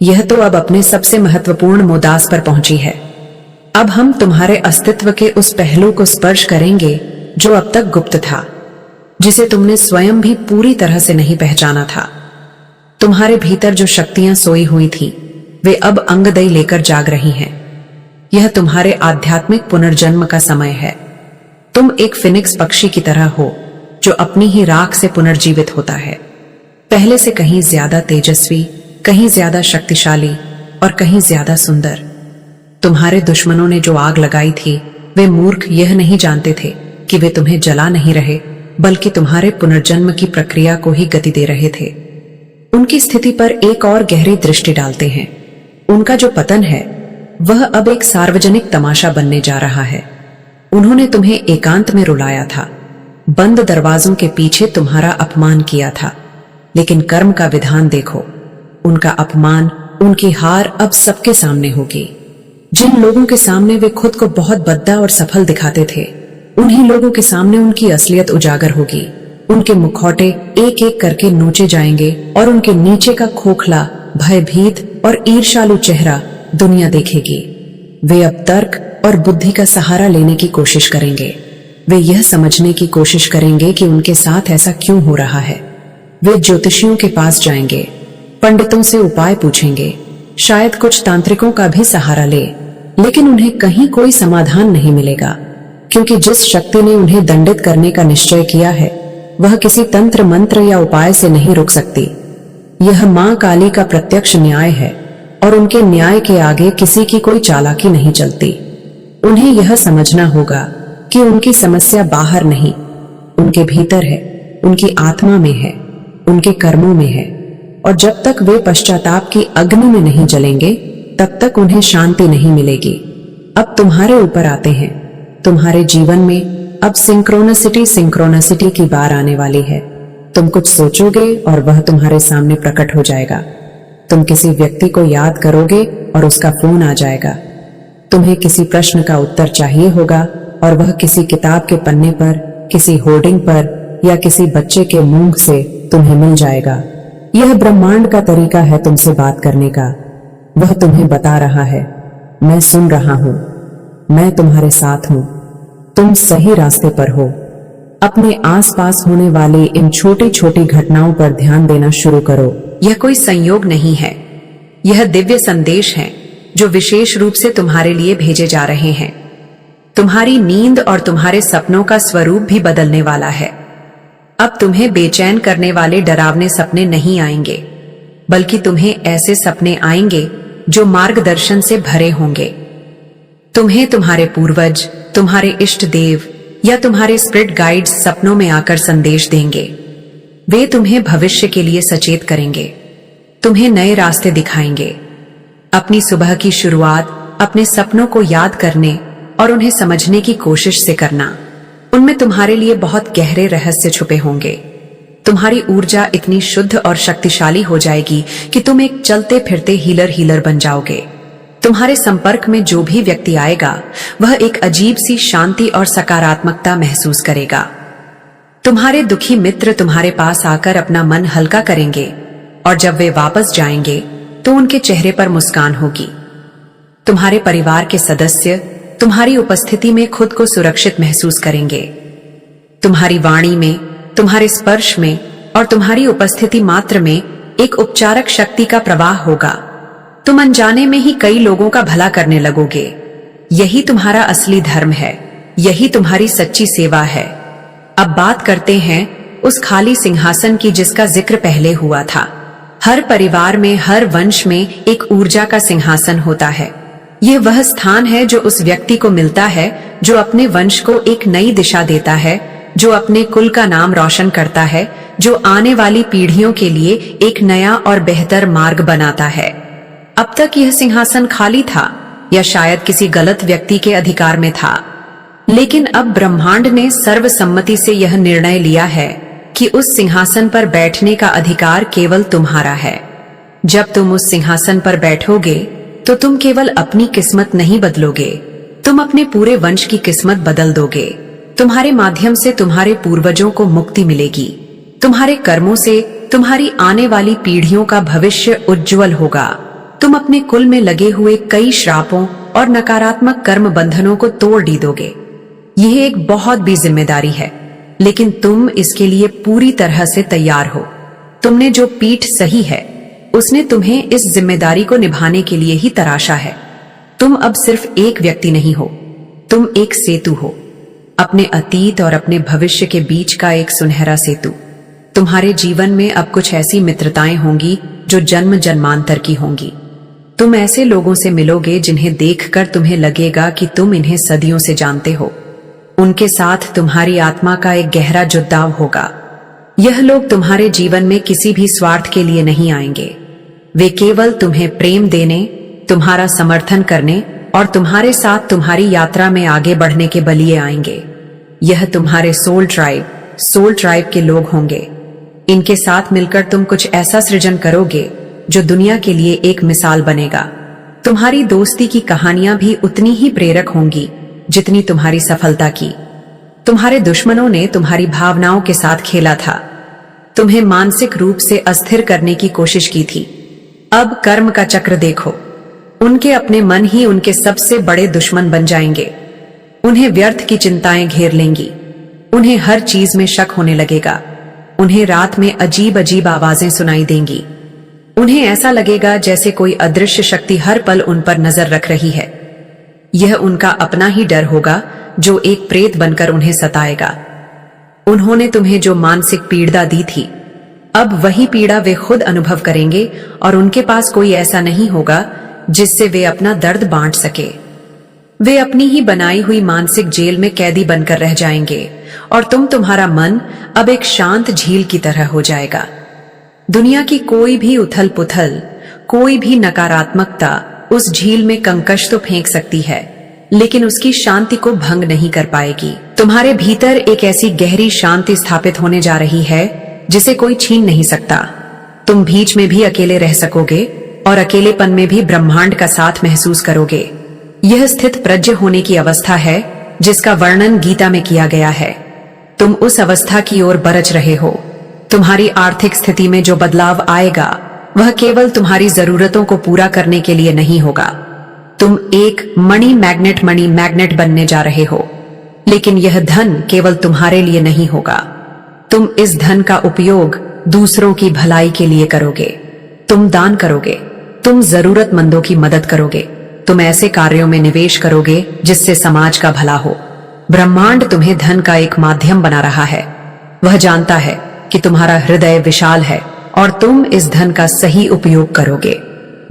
यह तो अब अपने सबसे महत्वपूर्ण मुद्दास पर पहुंची है। अब हम तुम्हारे अस्तित्व के उस पहलू को स्पर्श करेंगे जो अब तक गुप्त था, जिसे तुमने स्वयं भी पूरी तरह से नहीं पहचाना था। तुम्हारे भीतर जो शक्तियां सोई हुई थी वे अब अंगदई लेकर जाग रही हैं। यह तुम्हारे आध्यात्मिक पुनर्जन्म का समय है। तुम एक फिनिक्स पक्षी की तरह हो जो अपनी ही राख से पुनर्जीवित होता है, पहले से कहीं ज्यादा तेजस्वी, कहीं ज्यादा शक्तिशाली और कहीं ज्यादा सुंदर। तुम्हारे दुश्मनों ने जो आग लगाई थी वे मूर्ख यह नहीं जानते थे कि वे तुम्हें जला नहीं रहे, बल्कि तुम्हारे पुनर्जन्म की प्रक्रिया को ही गति दे रहे थे। उनकी स्थिति पर एक और गहरी दृष्टि डालते हैं। उनका जो पतन है वह अब एक सार्वजनिक तमाशा बनने जा रहा है। उन्होंने तुम्हें एकांत में रुलाया था, बंद दरवाजों के पीछे तुम्हारा अपमान किया था, लेकिन कर्म का विधान देखो। उनका अपमान, उनकी हार अब सबके सामने होगी। जिन लोगों के सामने वे खुद को बहुत भद्दा और सफल दिखाते थे, उन्हीं लोगों के सामने उनकी असलियत उजागर होगी। उनके मुखौटे एक एक करके नोचे जाएंगे और उनके नीचे का खोखला, भयभीत और ईर्ष्यालु चेहरा दुनिया देखेगी। वे अब तर्क और बुद्धि का सहारा लेने की कोशिश करेंगे। वे यह समझने की कोशिश करेंगे कि उनके साथ ऐसा क्यों हो रहा है। वे ज्योतिषियों के पास जाएंगे, पंडितों से उपाय पूछेंगे, शायद कुछ तांत्रिकों का भी सहारा ले, लेकिन उन्हें कहीं कोई समाधान नहीं मिलेगा, क्योंकि जिस शक्ति ने उन्हें दंडित करने का निश्चय किया है वह किसी तंत्र मंत्र या उपाय से नहीं रुक सकती। यह मां काली का प्रत्यक्ष न्याय है और उनके न्याय के आगे किसी की कोई चालाकी नहीं चलती। उन्हें यह समझना होगा कि उनकी समस्या बाहर नहीं, उनके भीतर है, उनकी आत्मा में है, उनके कर्मों में है। और जब तक वे पश्चाताप की अग्नि में नहीं जलेंगे तब तक उन्हें शांति नहीं मिलेगी। अब तुम्हारे ऊपर आते हैं। तुम्हारे जीवन में अब सिंक्रोनिसिटी की बार आने वाली है। तुम कुछ सोचोगे और वह तुम्हारे सामने प्रकट हो जाएगा। तुम किसी व्यक्ति को याद करोगे और उसका फोन आ जाएगा। तुम्हें किसी प्रश्न का उत्तर चाहिए होगा और वह किसी किताब के पन्ने पर, किसी होर्डिंग पर या किसी बच्चे के मुंह से तुम्हें मिल जाएगा। यह ब्रह्मांड का तरीका है तुमसे बात करने का। वह तुम्हें बता रहा है, मैं सुन रहा हूं, मैं तुम्हारे साथ हूं, तुम सही रास्ते पर हो। अपने आसपास होने वाली इन छोटी छोटी घटनाओं पर ध्यान देना शुरू करो। यह कोई संयोग नहीं है, यह दिव्य संदेश है जो विशेष रूप से तुम्हारे लिए भेजे जा रहे हैं। तुम्हारी नींद और तुम्हारे सपनों का स्वरूप भी बदलने वाला है। अब तुम्हें बेचैन करने वाले डरावने सपने नहीं आएंगे, बल्कि तुम्हें ऐसे सपने आएंगे जो मार्गदर्शन से भरे होंगे। तुम्हें तुम्हारे पूर्वज, तुम्हारे इष्ट देव या तुम्हारे स्पिरिट गाइड्स सपनों में आकर संदेश देंगे। वे तुम्हें भविष्य के लिए सचेत करेंगे, तुम्हें नए रास्ते दिखाएंगे। अपनी सुबह की शुरुआत अपने सपनों को याद करने और उन्हें समझने की कोशिश से करना। उनमें तुम्हारे लिए बहुत गहरे रहस्य छुपे होंगे। तुम्हारी ऊर्जा इतनी शुद्ध और शक्तिशाली हो जाएगी कि तुम एक चलते फिरते हीलर बन जाओगे। तुम्हारे संपर्क में जो भी व्यक्ति आएगा वह एक अजीब सी शांति और सकारात्मकता महसूस करेगा। तुम्हारे दुखी मित्र तुम्हारे पास आकर अपना मन हल्का करेंगे और जब वे वापस जाएंगे तो उनके चेहरे पर मुस्कान होगी। तुम्हारे परिवार के सदस्य तुम्हारी उपस्थिति में खुद को सुरक्षित महसूस करेंगे। तुम्हारी वाणी में, तुम्हारे स्पर्श में और तुम्हारी उपस्थिति मात्र में एक उपचारक शक्ति का प्रवाह होगा। तुम अनजाने में ही कई लोगों का भला करने लगोगे। यही तुम्हारा असली धर्म है, यही तुम्हारी सच्ची सेवा है। अब बात करते हैं उस खाली सिंहासन की जिसका जिक्र पहले हुआ था। हर परिवार में, हर वंश में एक ऊर्जा का सिंहासन होता है। यह वह स्थान है जो उस व्यक्ति को मिलता है जो अपने वंश को एक नई दिशा देता है, जो अपने कुल का नाम रोशन करता है, जो आने वाली पीढ़ियों के लिए एक नया और बेहतर मार्ग बनाता है। अब तक यह सिंहासन खाली था या शायद किसी गलत व्यक्ति के अधिकार में था। लेकिन अब ब्रह्मांड ने सर्वसम्मति से यह निर्णय लिया है कि उस सिंहासन पर बैठने का अधिकार केवल तुम्हारा है। जब तुम उस सिंहासन पर बैठोगे तो तुम केवल अपनी किस्मत नहीं बदलोगे, तुम अपने पूरे वंश की किस्मत बदल दोगे। तुम्हारे माध्यम से तुम्हारे पूर्वजों को मुक्ति मिलेगी। तुम्हारे कर्मों से तुम्हारी आने वाली पीढ़ियों का भविष्य उज्जवल होगा। तुम अपने कुल में लगे हुए कई श्रापों और नकारात्मक कर्म बंधनों को तोड़ दी दोगे। यह एक बहुत भी जिम्मेदारी है, लेकिन तुम इसके लिए पूरी तरह से तैयार हो। तुमने जो पीठ सही है उसने तुम्हें इस जिम्मेदारी को निभाने के लिए ही तराशा है। तुम अब सिर्फ एक व्यक्ति नहीं हो, तुम एक सेतु हो, अपने अतीत और अपने भविष्य के बीच का एक सुनहरा सेतु। तुम्हारे जीवन में अब कुछ ऐसी मित्रताएं होंगी जो जन्म जन्मांतर की होंगी। तुम ऐसे लोगों से मिलोगे जिन्हें देखकर तुम्हें लगेगा कि तुम इन्हें सदियों से जानते हो। उनके साथ तुम्हारी आत्मा का एक गहरा जुड़ाव होगा। यह लोग तुम्हारे जीवन में किसी भी स्वार्थ के लिए नहीं आएंगे। वे केवल तुम्हें प्रेम देने, तुम्हारा समर्थन करने और तुम्हारे साथ तुम्हारी यात्रा में आगे बढ़ने के बलिए आएंगे। यह तुम्हारे सोल ट्राइब के लोग होंगे। इनके साथ मिलकर तुम कुछ ऐसा सृजन करोगे जो दुनिया के लिए एक मिसाल बनेगा। तुम्हारी दोस्ती की कहानियां भी उतनी ही प्रेरक होंगी जितनी तुम्हारी सफलता की। तुम्हारे दुश्मनों ने तुम्हारी भावनाओं के साथ खेला था, तुम्हें मानसिक रूप से अस्थिर करने की कोशिश की थी। अब कर्म का चक्र देखो, उनके अपने मन ही उनके सबसे बड़े दुश्मन बन जाएंगे। उन्हें व्यर्थ की चिंताएं घेर लेंगी, उन्हें हर चीज में शक होने लगेगा, उन्हें रात में अजीब अजीब आवाजें सुनाई देंगी। उन्हें ऐसा लगेगा जैसे कोई अदृश्य शक्ति हर पल उन पर नजर रख रही है। यह उनका अपना ही डर होगा जो एक प्रेत बनकर उन्हें सताएगा। उन्होंने तुम्हें जो मानसिक पीड़ा दी थी, अब वही पीड़ा वे खुद अनुभव करेंगे और उनके पास कोई ऐसा नहीं होगा जिससे वे अपना दर्द बांट सके। वे अपनी ही बनाई हुई मानसिक जेल में कैदी बनकर रह जाएंगे और तुम्हारा मन अब एक शांत झील की तरह हो जाएगा। दुनिया की कोई भी उथल पुथल, कोई भी नकारात्मकता उस झील में कंकश तो फेंक सकती है, लेकिन उसकी शांति को भंग नहीं कर पाएगी। तुम्हारे भीतर एक ऐसी गहरी शांति स्थापित होने जा रही है जिसे कोई छीन नहीं सकता। तुम बीच में भी अकेले रह सकोगे और अकेलेपन में भी ब्रह्मांड का साथ महसूस करोगे। यह स्थित प्रज्ञ होने की अवस्था है जिसका वर्णन गीता में किया गया है। तुम उस अवस्था की ओर बरच रहे हो। तुम्हारी आर्थिक स्थिति में जो बदलाव आएगा वह केवल तुम्हारी जरूरतों को पूरा करने के लिए नहीं होगा। तुम एक मनी मैग्नेट बनने जा रहे हो, लेकिन यह धन केवल तुम्हारे लिए नहीं होगा। तुम इस धन का उपयोग दूसरों की भलाई के लिए करोगे। तुम दान करोगे, तुम जरूरतमंदों की मदद करोगे, तुम ऐसे कार्यों में निवेश करोगे जिससे समाज का भला हो। ब्रह्मांड तुम्हें धन का एक माध्यम बना रहा है। वह जानता है कि तुम्हारा हृदय विशाल है और तुम इस धन का सही उपयोग करोगे।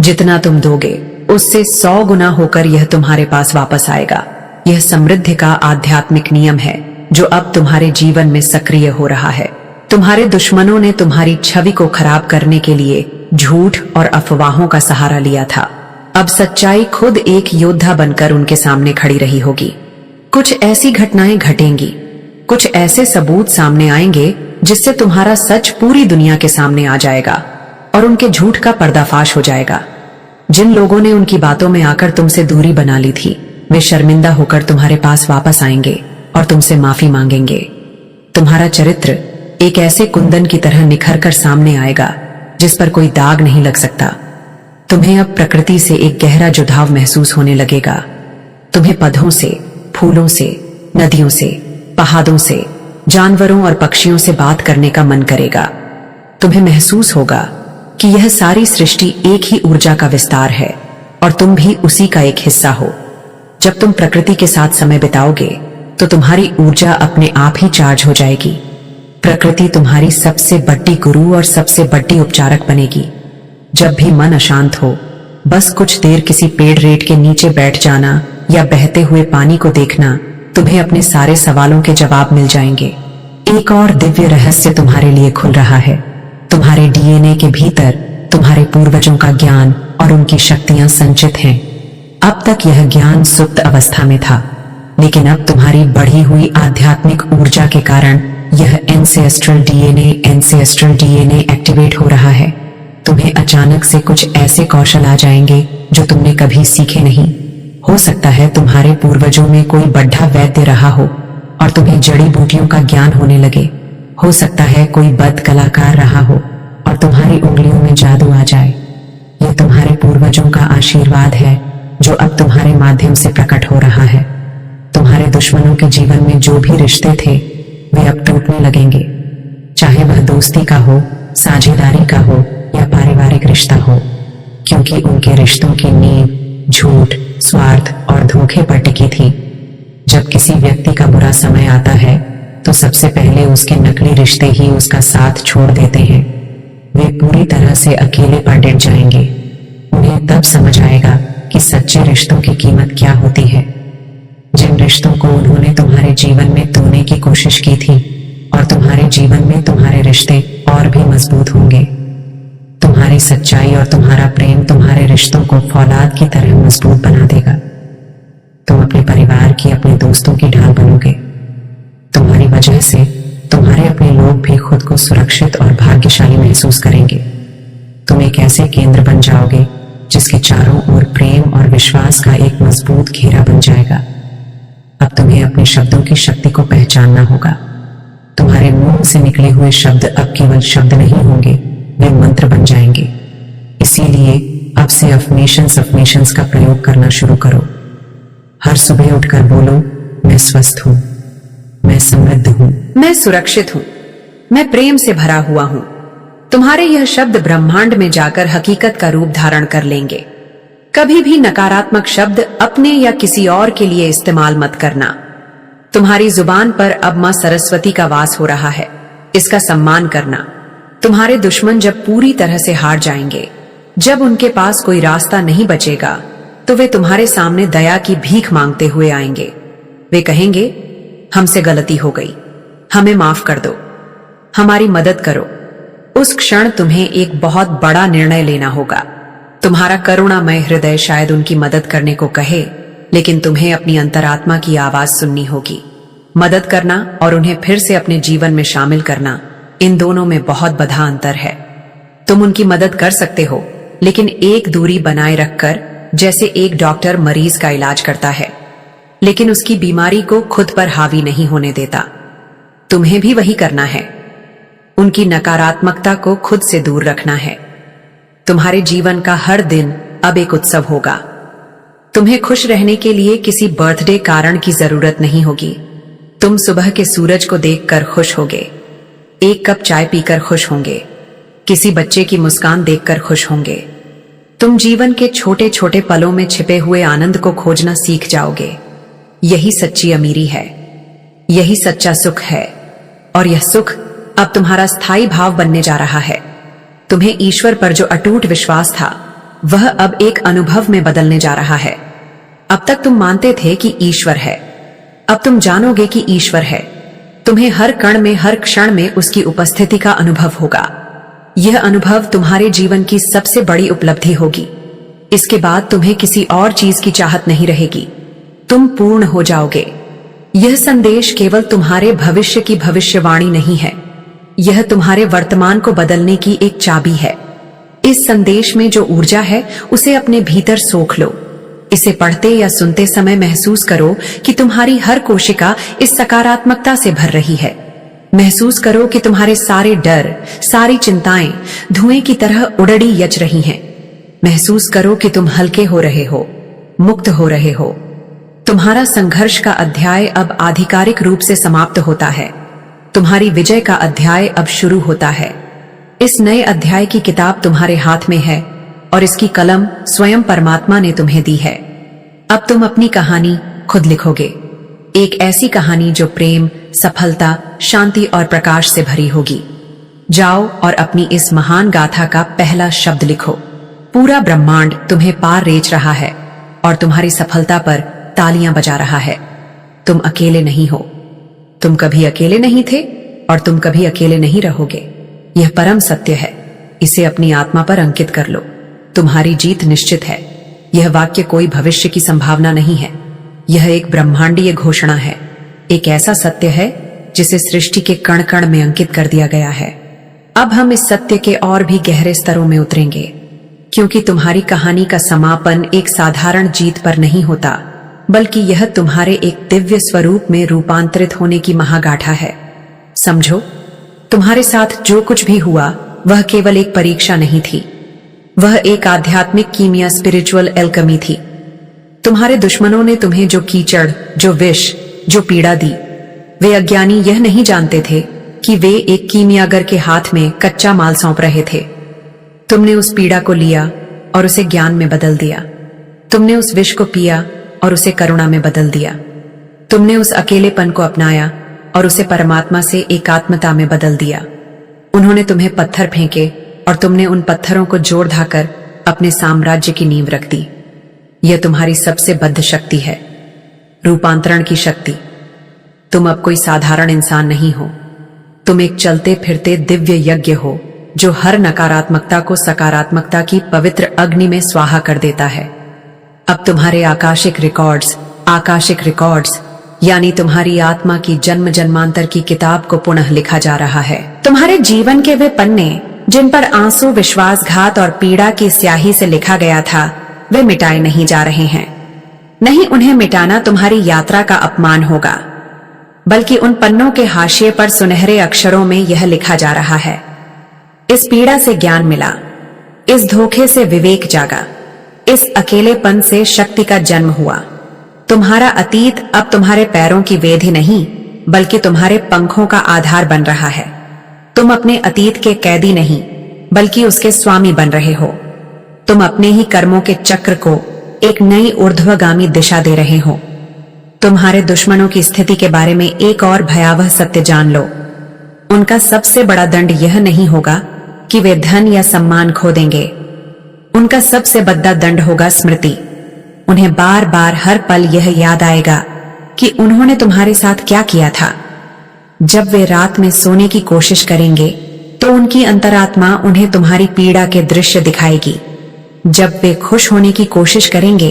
जितना तुम दोगे उससे 100 गुना होकर यह तुम्हारे पास वापस आएगा। यह समृद्धि का आध्यात्मिक नियम है जो अब तुम्हारे जीवन में सक्रिय हो रहा है। तुम्हारे दुश्मनों ने तुम्हारी छवि को खराब करने के लिए झूठ और अफवाहों का सहारा लिया था। अब सच्चाई खुद एक योद्धा बनकर उनके सामने खड़ी रही होगी। कुछ ऐसी घटनाएं घटेंगी, कुछ ऐसे सबूत सामने आएंगे जिससे तुम्हारा सच पूरी दुनिया के सामने आ जाएगा और उनके झूठ का पर्दाफाश हो जाएगा। जिन लोगों ने उनकी बातों में आकर तुमसे दूरी बना ली थी, वे शर्मिंदा होकर तुम्हारे पास वापस आएंगे और तुमसे माफी मांगेंगे। तुम्हारा चरित्र एक ऐसे कुंदन की तरह निखर कर सामने आएगा जिस पर कोई दाग नहीं लग सकता। तुम्हें अब प्रकृति से एक गहरा जुड़ाव महसूस होने लगेगा। तुम्हें पौधों से, फूलों से, नदियों से, पहाड़ों से, जानवरों और पक्षियों से बात करने का मन करेगा। तुम्हें महसूस होगा कि यह सारी सृष्टि एक ही ऊर्जा का विस्तार है और तुम भी उसी का एक हिस्सा हो। जब तुम प्रकृति के साथ समय बिताओगे तो तुम्हारी ऊर्जा अपने आप ही चार्ज हो जाएगी। प्रकृति तुम्हारी सबसे बड़ी गुरु और सबसे बड़ी उपचारक बनेगी। जब भी मन अशांत हो, बस कुछ देर किसी पेड़ रेट के नीचे बैठ जाना या बहते हुए पानी को देखना, तुम्हें अपने सारे सवालों के जवाब मिल जाएंगे। एक और दिव्य रहस्य तुम्हारे लिए खुल रहा है। तुम्हारे डीएनए के भीतर तुम्हारे पूर्वजों का ज्ञान और उनकी शक्तियां संचित हैं। अब तक यह ज्ञान सुप्त अवस्था में था, लेकिन अब तुम्हारी बढ़ी हुई आध्यात्मिक ऊर्जा के कारण यह एंसेस्ट्रल डीएनए एक्टिवेट हो रहा है। तुम्हें अचानक से कुछ ऐसे कौशल आ जाएंगे जो तुमने कभी सीखे नहीं। हो सकता है तुम्हारे पूर्वजों में कोई बड्ढा वैद्य रहा हो और तुम्हें जड़ी बूटियों का ज्ञान होने लगे। हो सकता है कोई बद कलाकार रहा हो और तुम्हारी उंगलियों में जादू आ जाए। यह तुम्हारे पूर्वजों का आशीर्वाद है जो अब तुम्हारे माध्यम से प्रकट हो रहा है। तुम्हारे दुश्मनों के जीवन में जो भी रिश्ते थे वे अब टूटने लगेंगे, चाहे वह दोस्ती का हो, साझेदारी का हो या पारिवारिक रिश्ता हो, क्योंकि उनके रिश्तों की नींव झूठ, स्वार्थ और धोखे पर टिकी थी। जब किसी व्यक्ति का बुरा समय आता है तो सबसे पहले उसके नकली रिश्ते ही उसका साथ छोड़ देते हैं। वे पूरी तरह से अकेले पर डट जाएंगे। उन्हें तब समझ आएगा कि सच्चे रिश्तों की कीमत क्या होती है। जिन रिश्तों को उन्होंने तुम्हारे जीवन में तोड़ने की कोशिश की थी और तुम्हारे जीवन में तुम्हारे रिश्ते और भी मजबूत होंगे। तुम्हारी सच्चाई और तुम्हारा प्रेम तुम्हारे रिश्तों को फौलाद की तरह मजबूत बना देगा। तुम अपने परिवार की, अपने दोस्तों की ढाल बनोगे। तुम्हारी वजह से तुम्हारे अपने लोग भी खुद को सुरक्षित और भाग्यशाली महसूस करेंगे। तुम एक ऐसे केंद्र बन जाओगे जिसके चारों ओर प्रेम और विश्वास का एक मजबूत घेरा बन जाएगा। अब तुम्हें अपने शब्दों की शक्ति को पहचानना होगा। तुम्हारे मुंह से निकले हुए शब्द अब केवल शब्द नहीं होंगे, वे मंत्र बन जाएंगे। इसीलिए अब से अफर्मेशंस का प्रयोग करना शुरू करो। हर सुबह उठकर बोलो, मैं स्वस्थ हूं, मैं समृद्ध हूं, मैं सुरक्षित हूं, मैं प्रेम से भरा हुआ हूं। तुम्हारे यह शब्द ब्रह्मांड में जाकर हकीकत का रूप धारण कर लेंगे। कभी भी नकारात्मक शब्द अपने या किसी और के लिए इस्तेमाल मत करना। तुम्हारी जुबान पर अब मां सरस्वती का वास हो रहा है, इसका सम्मान करना। तुम्हारे दुश्मन जब पूरी तरह से हार जाएंगे, जब उनके पास कोई रास्ता नहीं बचेगा, तो वे तुम्हारे सामने दया की भीख मांगते हुए आएंगे। वे कहेंगे, हमसे गलती हो गई, हमें माफ कर दो, हमारी मदद करो। उस क्षण तुम्हें एक बहुत बड़ा निर्णय लेना होगा। तुम्हारा करुणामय हृदय शायद उनकी मदद करने को कहे, लेकिन तुम्हें अपनी अंतरात्मा की आवाज सुननी होगी। मदद करना और उन्हें फिर से अपने जीवन में शामिल करना, इन दोनों में बहुत बड़ा अंतर है। तुम उनकी मदद कर सकते हो, लेकिन एक दूरी बनाए रखकर, जैसे एक डॉक्टर मरीज का इलाज करता है लेकिन उसकी बीमारी को खुद पर हावी नहीं होने देता। तुम्हें भी वही करना है। उनकी नकारात्मकता को खुद से दूर रखना है। तुम्हारे जीवन का हर दिन अब एक उत्सव होगा। तुम्हें खुश रहने के लिए किसी बर्थडे कारण की जरूरत नहीं होगी। तुम सुबह के सूरज को देखकर खुश होगे, एक कप चाय पीकर खुश होंगे, किसी बच्चे की मुस्कान देखकर खुश होंगे। तुम जीवन के छोटे छोटे पलों में छिपे हुए आनंद को खोजना सीख जाओगे। यही सच्ची अमीरी है, यही सच्चा सुख है, और यह सुख अब तुम्हारा स्थायी भाव बनने जा रहा है। तुम्हें ईश्वर पर जो अटूट विश्वास था, वह अब एक अनुभव में बदलने जा रहा है। अब तक तुम मानते थे कि ईश्वर है, अब तुम जानोगे कि ईश्वर है। तुम्हें हर कण में, हर क्षण में उसकी उपस्थिति का अनुभव होगा। यह अनुभव तुम्हारे जीवन की सबसे बड़ी उपलब्धि होगी। इसके बाद तुम्हें किसी और चीज की चाहत नहीं रहेगी। तुम पूर्ण हो जाओगे। यह संदेश केवल तुम्हारे भविष्य की भविष्यवाणी नहीं है, यह तुम्हारे वर्तमान को बदलने की एक चाबी है। इस संदेश में जो ऊर्जा है, उसे अपने भीतर सोख लो। इसे पढ़ते या सुनते समय महसूस करो कि तुम्हारी हर कोशिका इस सकारात्मकता से भर रही है। महसूस करो कि तुम्हारे सारे डर, सारी चिंताएं धुएं की तरह उड़ड़ी यच रही हैं। महसूस करो कि तुम हल्के हो रहे हो, मुक्त हो रहे हो। तुम्हारा संघर्ष का अध्याय अब आधिकारिक रूप से समाप्त होता है। तुम्हारी विजय का अध्याय अब शुरू होता है। इस नए अध्याय की किताब तुम्हारे हाथ में है और इसकी कलम स्वयं परमात्मा ने तुम्हें दी है। अब तुम अपनी कहानी खुद लिखोगे, एक ऐसी कहानी जो प्रेम, सफलता, शांति और प्रकाश से भरी होगी। जाओ और अपनी इस महान गाथा का पहला शब्द लिखो। पूरा ब्रह्मांड तुम्हें पार रेच रहा है और तुम्हारी सफलता पर तालियां बजा रहा है। तुम अकेले नहीं हो, तुम कभी अकेले नहीं थे और तुम कभी अकेले नहीं रहोगे। यह परम सत्य है, इसे अपनी आत्मा पर अंकित कर लो। तुम्हारी जीत निश्चित है। यह वाक्य कोई भविष्य की संभावना नहीं है, यह एक ब्रह्मांडीय घोषणा है, एक ऐसा सत्य है जिसे सृष्टि के कण कण में अंकित कर दिया गया है। अब हम इस सत्य के और भी गहरे स्तरों में उतरेंगे, क्योंकि तुम्हारी कहानी का समापन एक साधारण जीत पर नहीं होता, बल्कि यह तुम्हारे एक दिव्य स्वरूप में रूपांतरित होने की महागाथा है। समझो, तुम्हारे साथ जो कुछ भी हुआ वह केवल एक परीक्षा नहीं थी, वह एक आध्यात्मिक कीमिया, स्पिरिचुअल एल्केमी थी। तुम्हारे दुश्मनों ने तुम्हें जो कीचड़, जो विष, जो पीड़ा दी, वे अज्ञानी यह नहीं जानते थे कि वे एक कीमियागर के हाथ में कच्चा माल सौंप रहे थे। तुमने उस पीड़ा को लिया और उसे ज्ञान में बदल दिया। तुमने उस विष को पिया और उसे करुणा में बदल दिया। तुमने उस अकेलेपन को अपनाया और उसे परमात्मा से एकात्मता में बदल दिया। उन्होंने तुम्हें पत्थर फेंके और तुमने उन पत्थरों को जोड़ धाकर अपने साम्राज्य की नींव रख दी। यह तुम्हारी सबसे बद्ध शक्ति है, रूपांतरण की शक्ति। तुम अब कोई साधारण इंसान नहीं हो, तुम एक चलते फिरते दिव्य यज्ञ हो जो हर नकारात्मकता को सकारात्मकता की पवित्र अग्नि में स्वाहा कर देता है। अब तुम्हारे आकाशिक रिकॉर्ड्स यानी तुम्हारी आत्मा की जन्म जन्मांतर की किताब को पुनः लिखा जा रहा है। तुम्हारे जीवन के वे पन्ने जिन पर आंसू, विश्वासघात और पीड़ा की स्याही से लिखा गया था, वे मिटाए नहीं जा रहे हैं। नहीं, उन्हें मिटाना तुम्हारी यात्रा का अपमान होगा, बल्कि उन पन्नों के हाशिए पर सुनहरे अक्षरों में यह लिखा जा रहा है, इस पीड़ा से ज्ञान मिला, इस धोखे से विवेक जागा, इस अकेलेपन से शक्ति का जन्म हुआ। तुम्हारा अतीत अब तुम्हारे पैरों की वेदी नहीं, बल्कि तुम्हारे पंखों का आधार बन रहा है। तुम अपने अतीत के कैदी नहीं, बल्कि उसके स्वामी बन रहे हो। तुम अपने ही कर्मों के चक्र को एक नई ऊर्ध्वगामी दिशा दे रहे हो। तुम्हारे दुश्मनों की स्थिति के बारे में एक और भयावह सत्य जान लो। उनका सबसे बड़ा दंड यह नहीं होगा कि वे धन या सम्मान खो देंगे, उनका सबसे बड़ा दंड होगा स्मृति। उन्हें बार बार हर पल यह याद आएगा कि उन्होंने तुम्हारे साथ क्या किया था। जब वे रात में सोने की कोशिश करेंगे तो उनकी अंतरात्मा उन्हें तुम्हारी पीड़ा के दृश्य दिखाएगी। जब वे खुश होने की कोशिश करेंगे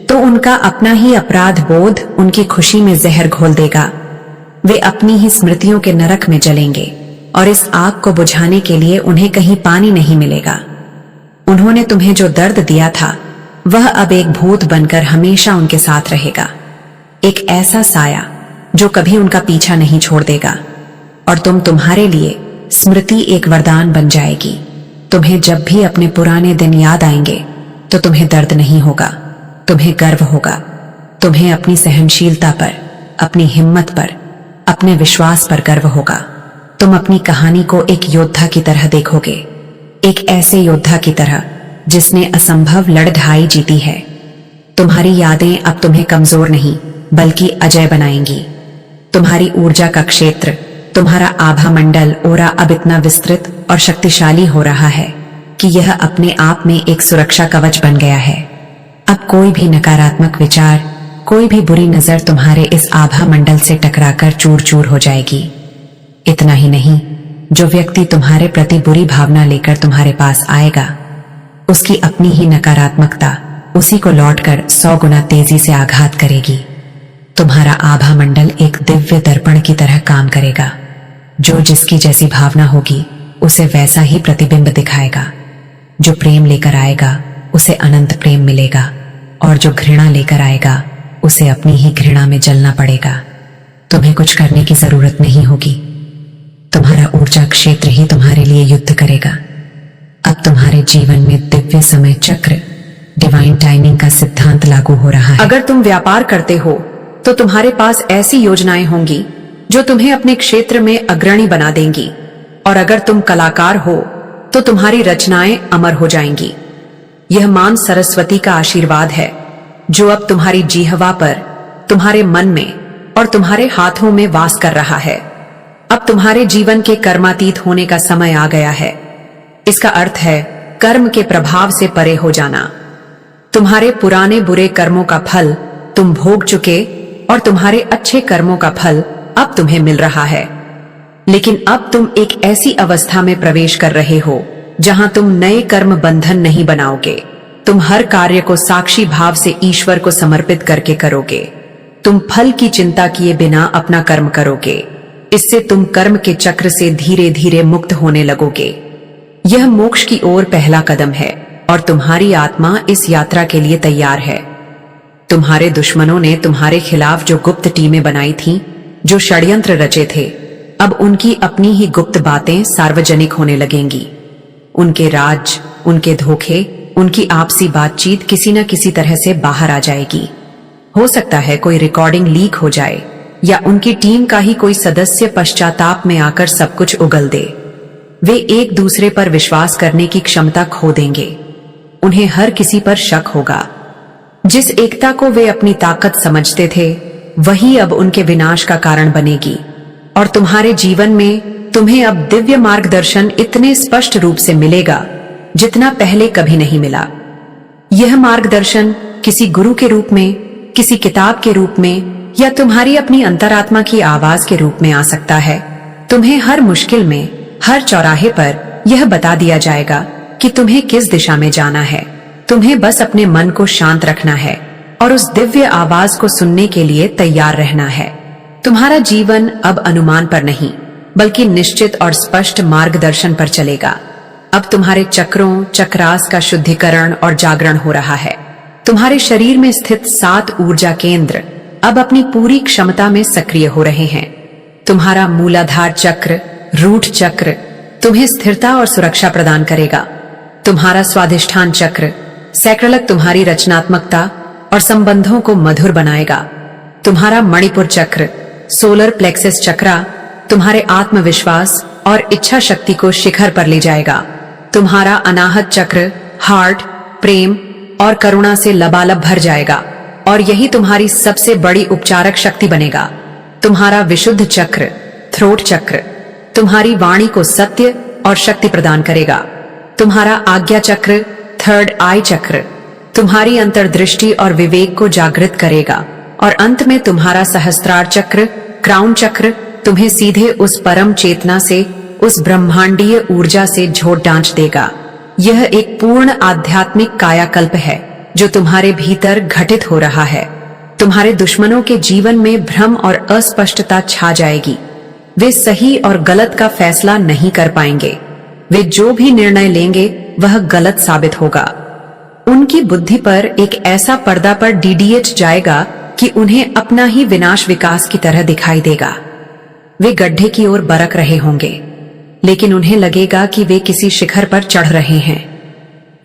तो उनका अपना ही अपराध बोध उनकी खुशी में जहर घोल देगा। वे अपनी ही स्मृतियों के नरक में जलेंगे और इस आग को बुझाने के लिए उन्हें कहीं पानी नहीं मिलेगा। उन्होंने तुम्हें जो दर्द दिया था वह अब एक भूत बनकर हमेशा उनके साथ रहेगा, एक ऐसा साया जो कभी उनका पीछा नहीं छोड़ देगा। और तुम्हारे लिए स्मृति एक वरदान बन जाएगी। तुम्हें जब भी अपने पुराने दिन याद आएंगे तो तुम्हें दर्द नहीं होगा, तुम्हें गर्व होगा। तुम्हें अपनी सहनशीलता पर, अपनी हिम्मत पर, अपने विश्वास पर गर्व होगा। तुम अपनी कहानी को एक योद्धा की तरह देखोगे, एक ऐसे योद्धा की तरह जिसने असंभव लड़ाई जीती है। तुम्हारी यादें अब तुम्हें कमजोर नहीं बल्कि अजय बनाएंगी। तुम्हारी ऊर्जा का क्षेत्र, तुम्हारा आभा मंडल ओरा अब इतना विस्तृत और शक्तिशाली हो रहा है कि यह अपने आप में एक सुरक्षा कवच बन गया है। अब कोई भी नकारात्मक विचार, कोई भी बुरी नजर तुम्हारे इस आभा मंडल से टकराकर चूर चूर हो जाएगी। इतना ही नहीं, जो व्यक्ति तुम्हारे प्रति बुरी भावना लेकर तुम्हारे पास आएगा, उसकी अपनी ही नकारात्मकता उसी को लौटकर 100 गुना तेजी से आघात करेगी। तुम्हारा आभा मंडल एक दिव्य दर्पण की तरह काम करेगा। जो जिसकी जैसी भावना होगी उसे वैसा ही प्रतिबिंब दिखाएगा। जो प्रेम लेकर आएगा उसे अनंत प्रेम मिलेगा, और जो घृणा लेकर आएगा उसे अपनी ही घृणा में जलना पड़ेगा। तुम्हें कुछ करने की जरूरत नहीं होगी, तुम्हारा ऊर्जा क्षेत्र ही तुम्हारे लिए युद्ध करेगा। अब तुम्हारे जीवन में दिव्य समय चक्र, डिवाइन टाइमिंग का सिद्धांत लागू हो रहा है। अगर तुम व्यापार करते हो तो तुम्हारे पास ऐसी योजनाएं होंगी जो तुम्हें अपने क्षेत्र में अग्रणी बना देंगी, और अगर तुम कलाकार हो तो तुम्हारी रचनाएं अमर हो जाएंगी। यह मां सरस्वती का आशीर्वाद है जो अब तुम्हारी जिह्वा पर, तुम्हारे मन में और तुम्हारे हाथों में वास कर रहा है। अब तुम्हारे जीवन के कर्मातीत होने का समय आ गया है। इसका अर्थ है कर्म के प्रभाव से परे हो जाना। तुम्हारे पुराने बुरे कर्मों का फल तुम भोग चुके और तुम्हारे अच्छे कर्मों का फल अब तुम्हें मिल रहा है। लेकिन अब तुम एक ऐसी अवस्था में प्रवेश कर रहे हो जहां तुम नए कर्म बंधन नहीं बनाओगे। तुम हर कार्य को साक्षी भाव से ईश्वर को समर्पित करके करोगे। तुम फल की चिंता किए बिना अपना कर्म करोगे। इससे तुम कर्म के चक्र से धीरे धीरे मुक्त होने लगोगे। यह मोक्ष की ओर पहला कदम है और तुम्हारी आत्मा इस यात्रा के लिए तैयार है। तुम्हारे दुश्मनों ने तुम्हारे खिलाफ जो गुप्त टीमें बनाई थीं, जो षड्यंत्र रचे थे, अब उनकी अपनी ही गुप्त बातें सार्वजनिक होने लगेंगी। उनके राज, उनके धोखे, उनकी आपसी बातचीत किसी न किसी तरह से बाहर आ जाएगी। हो सकता है कोई रिकॉर्डिंग लीक हो जाए या उनकी टीम का ही कोई सदस्य पश्चाताप में आकर सब कुछ उगल दे। वे एक दूसरे पर विश्वास करने की क्षमता खो देंगे। उन्हें हर किसी पर शक होगा। जिस एकता को वे अपनी ताकत समझते थे, वही अब उनके विनाश का कारण बनेगी। और तुम्हारे जीवन में तुम्हें अब दिव्य मार्गदर्शन इतने स्पष्ट रूप से मिलेगा जितना पहले कभी नहीं मिला। यह मार्गदर्शन किसी गुरु के रूप में, किसी किताब के रूप में या तुम्हारी अपनी अंतरात्मा की आवाज के रूप में आ सकता है। तुम्हें हर मुश्किल में, हर चौराहे पर यह बता दिया जाएगा कि तुम्हें किस दिशा में जाना है। तुम्हें बस अपने मन को शांत रखना है और उस दिव्य आवाज को सुनने के लिए तैयार रहना है। तुम्हारा जीवन अब अनुमान पर नहीं, बल्कि निश्चित और स्पष्ट मार्गदर्शन पर चलेगा। अब तुम्हारे चक्रों, चक्रास का शुद्धिकरण और जागरण हो रहा है। तुम्हारे शरीर में स्थित 7 ऊर्जा केंद्र अब अपनी पूरी क्षमता में सक्रिय हो रहे हैं। तुम्हारा मूलाधार चक्र, रूट चक्र तुम्हें स्थिरता और सुरक्षा प्रदान करेगा। तुम्हारा स्वाधिष्ठान चक्र, सैक्रलक तुम्हारी रचनात्मकता और संबंधों को मधुर बनाएगा। तुम्हारा मणिपुर चक्र, सोलर प्लेक्सस चक्रा तुम्हारे आत्मविश्वास और इच्छा शक्ति को शिखर पर ले जाएगा। तुम्हारा अनाहत चक्र, हार्ट, प्रेम और करुणा से लबालब भर जाएगा और यही तुम्हारी सबसे बड़ी उपचारक शक्ति बनेगा। तुम्हारा विशुद्ध चक्र, थ्रोट चक्र तुम्हारी वाणी को सत्य और शक्ति प्रदान करेगा। तुम्हारा आज्ञा चक्र, थर्ड आई चक्र तुम्हारी अंतर्दृष्टि और विवेक को जागृत करेगा। और अंत में तुम्हारा सहस्त्रार चक्र, क्राउन चक्र तुम्हें सीधे उस परम चेतना से, उस ब्रह्मांडीय ऊर्जा से झोट डांच देगा। यह एक पूर्ण आध्यात्मिक कायाकल्प है जो तुम्हारे भीतर घटित हो रहा है। तुम्हारे दुश्मनों के जीवन में भ्रम और अस्पष्टता छा जाएगी। वे सही और गलत का फैसला नहीं कर पाएंगे। वे जो भी निर्णय लेंगे वह गलत साबित होगा। उनकी बुद्धि पर एक ऐसा पर्दा पर डीडीएच जाएगा कि उन्हें अपना ही विनाश विकास की तरह दिखाई देगा। वे गड्ढे की ओर बरक रहे होंगे, लेकिन उन्हें लगेगा कि वे किसी शिखर पर चढ़ रहे हैं।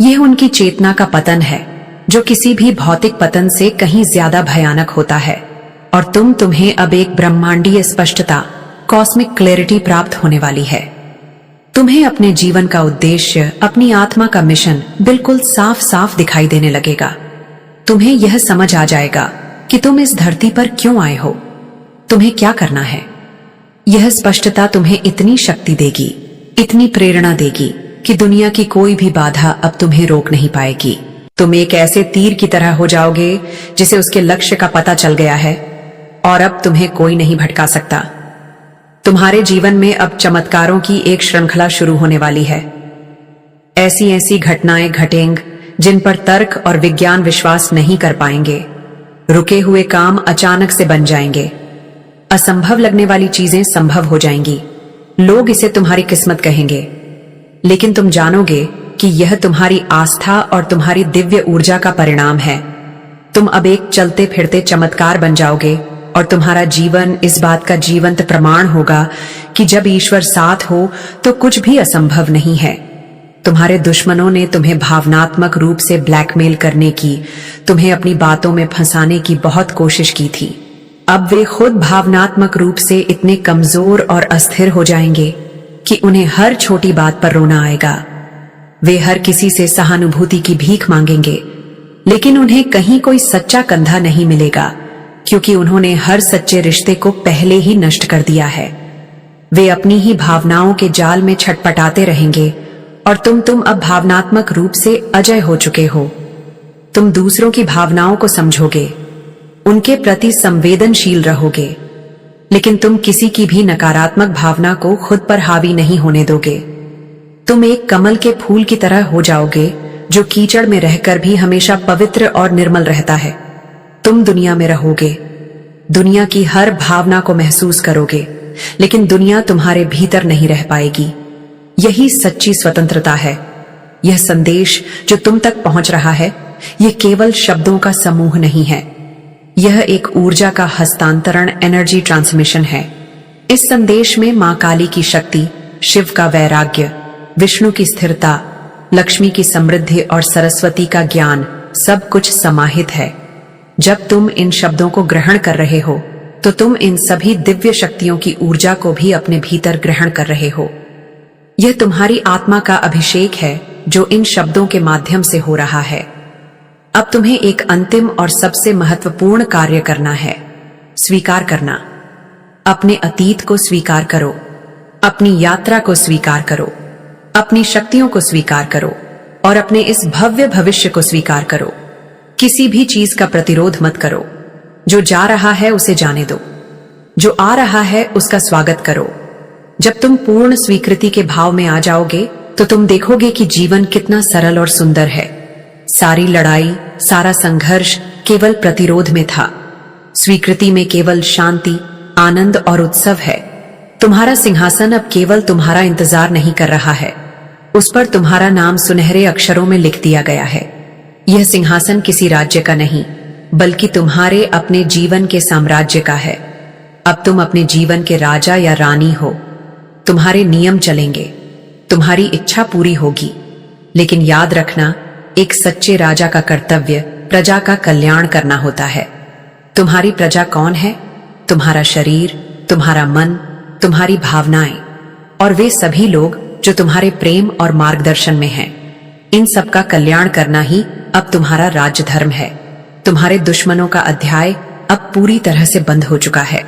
यह उनकी चेतना का पतन है, जो किसी भी भौतिक पतन से कहीं ज्यादा भयानक होता है। और तुम्हें अब एक ब्रह्मांडीय स्पष्टता, कॉस्मिक क्लैरिटी प्राप्त होने वाली है। तुम्हें अपने जीवन का उद्देश्य, अपनी आत्मा का मिशन बिल्कुल साफ साफ दिखाई देने लगेगा। तुम्हें यह समझ आ जाएगा कि तुम इस धरती पर क्यों आए हो, तुम्हें क्या करना है। यह स्पष्टता तुम्हें इतनी शक्ति देगी, इतनी प्रेरणा देगी कि दुनिया की कोई भी बाधा अब तुम्हें रोक नहीं पाएगी। तुम एक ऐसे तीर की तरह हो जाओगे जिसे उसके लक्ष्य का पता चल गया है और अब तुम्हें कोई नहीं भटका सकता। तुम्हारे जीवन में अब चमत्कारों की एक श्रृंखला शुरू होने वाली है। ऐसी ऐसी घटनाएं घटेंगी जिन पर तर्क और विज्ञान विश्वास नहीं कर पाएंगे। रुके हुए काम अचानक से बन जाएंगे। असंभव लगने वाली चीजें संभव हो जाएंगी। लोग इसे तुम्हारी किस्मत कहेंगे, लेकिन तुम जानोगे कि यह तुम्हारी आस्था और तुम्हारी दिव्य ऊर्जा का परिणाम है। तुम अब एक चलते फिरते चमत्कार बन जाओगे और तुम्हारा जीवन इस बात का जीवंत प्रमाण होगा कि जब ईश्वर साथ हो तो कुछ भी असंभव नहीं है। तुम्हारे दुश्मनों ने तुम्हें भावनात्मक रूप से ब्लैकमेल करने की, तुम्हें अपनी बातों में फंसाने की बहुत कोशिश की थी। अब वे खुद भावनात्मक रूप से इतने कमजोर और अस्थिर हो जाएंगे कि उन्हें हर छोटी बात पर रोना आएगा। वे हर किसी से सहानुभूति की भीख मांगेंगे, लेकिन उन्हें कहीं कोई सच्चा कंधा नहीं मिलेगा, क्योंकि उन्होंने हर सच्चे रिश्ते को पहले ही नष्ट कर दिया है। वे अपनी ही भावनाओं के जाल में छटपटाते रहेंगे और तुम अब भावनात्मक रूप से अजय हो चुके हो। तुम दूसरों की भावनाओं को समझोगे, उनके प्रति संवेदनशील रहोगे, लेकिन तुम किसी की भी नकारात्मक भावना को खुद पर हावी नहीं होने दोगे। तुम एक कमल के फूल की तरह हो जाओगे जो कीचड़ में रहकर भी हमेशा पवित्र और निर्मल रहता है। तुम दुनिया में रहोगे, दुनिया की हर भावना को महसूस करोगे, लेकिन दुनिया तुम्हारे भीतर नहीं रह पाएगी। यही सच्ची स्वतंत्रता है। यह संदेश जो तुम तक पहुंच रहा है, यह केवल शब्दों का समूह नहीं है। यह एक ऊर्जा का हस्तांतरण, एनर्जी ट्रांसमिशन है। इस संदेश में मां काली की शक्ति, शिव का वैराग्य, विष्णु की स्थिरता, लक्ष्मी की समृद्धि और सरस्वती का ज्ञान सब कुछ समाहित है। जब तुम इन शब्दों को ग्रहण कर रहे हो, तो तुम इन सभी दिव्य शक्तियों की ऊर्जा को भी अपने भीतर ग्रहण कर रहे हो। यह तुम्हारी आत्मा का अभिषेक है जो इन शब्दों के माध्यम से हो रहा है। अब तुम्हें एक अंतिम और सबसे महत्वपूर्ण कार्य करना है, स्वीकार करना। अपने अतीत को स्वीकार करो, अपनी यात्रा को स्वीकार करो, अपनी शक्तियों को स्वीकार करो और अपने इस भव्य भविष्य को स्वीकार करो। किसी भी चीज का प्रतिरोध मत करो। जो जा रहा है उसे जाने दो, जो आ रहा है उसका स्वागत करो। जब तुम पूर्ण स्वीकृति के भाव में आ जाओगे, तो तुम देखोगे कि जीवन कितना सरल और सुंदर है। सारी लड़ाई, सारा संघर्ष केवल प्रतिरोध में था। स्वीकृति में केवल शांति, आनंद और उत्सव है। तुम्हारा सिंहासन अब केवल तुम्हारा इंतजार नहीं कर रहा है, उस पर तुम्हारा नाम सुनहरे अक्षरों में लिख दिया गया है। यह सिंहासन किसी राज्य का नहीं, बल्कि तुम्हारे अपने जीवन के साम्राज्य का है। अब तुम अपने जीवन के राजा या रानी हो। तुम्हारे नियम चलेंगे, तुम्हारी इच्छा पूरी होगी। लेकिन याद रखना, एक सच्चे राजा का कर्तव्य प्रजा का कल्याण करना होता है। तुम्हारी प्रजा कौन है? तुम्हारा शरीर, तुम्हारा मन, तुम्हारी भावनाएं और वे सभी लोग जो तुम्हारे प्रेम और मार्गदर्शन में हैं। इन सब का कल्याण करना ही अब तुम्हारा राज्य धर्म है। तुम्हारे दुश्मनों का अध्याय अब पूरी तरह से बंद हो चुका है।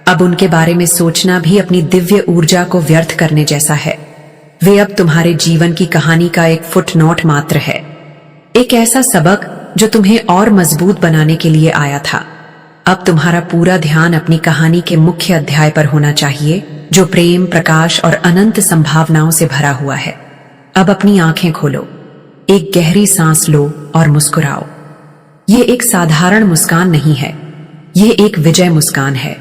अब उनके बारे में सोचना भी अपनी दिव्य ऊर्जा को व्यर्थ करने जैसा है। वे अब तुम्हारे जीवन की कहानी का एक फुटनोट मात्र है, एक ऐसा सबक जो तुम्हें और मजबूत बनाने के लिए आया था। अब तुम्हारा पूरा ध्यान अपनी कहानी के मुख्य अध्याय पर होना चाहिए, जो प्रेम, प्रकाश और अनंत संभावनाओं से भरा हुआ है। अब अपनी आंखें खोलो, एक गहरी सांस लो और मुस्कुराओ। यह एक साधारण मुस्कान नहीं है, यह एक विजय मुस्कान है।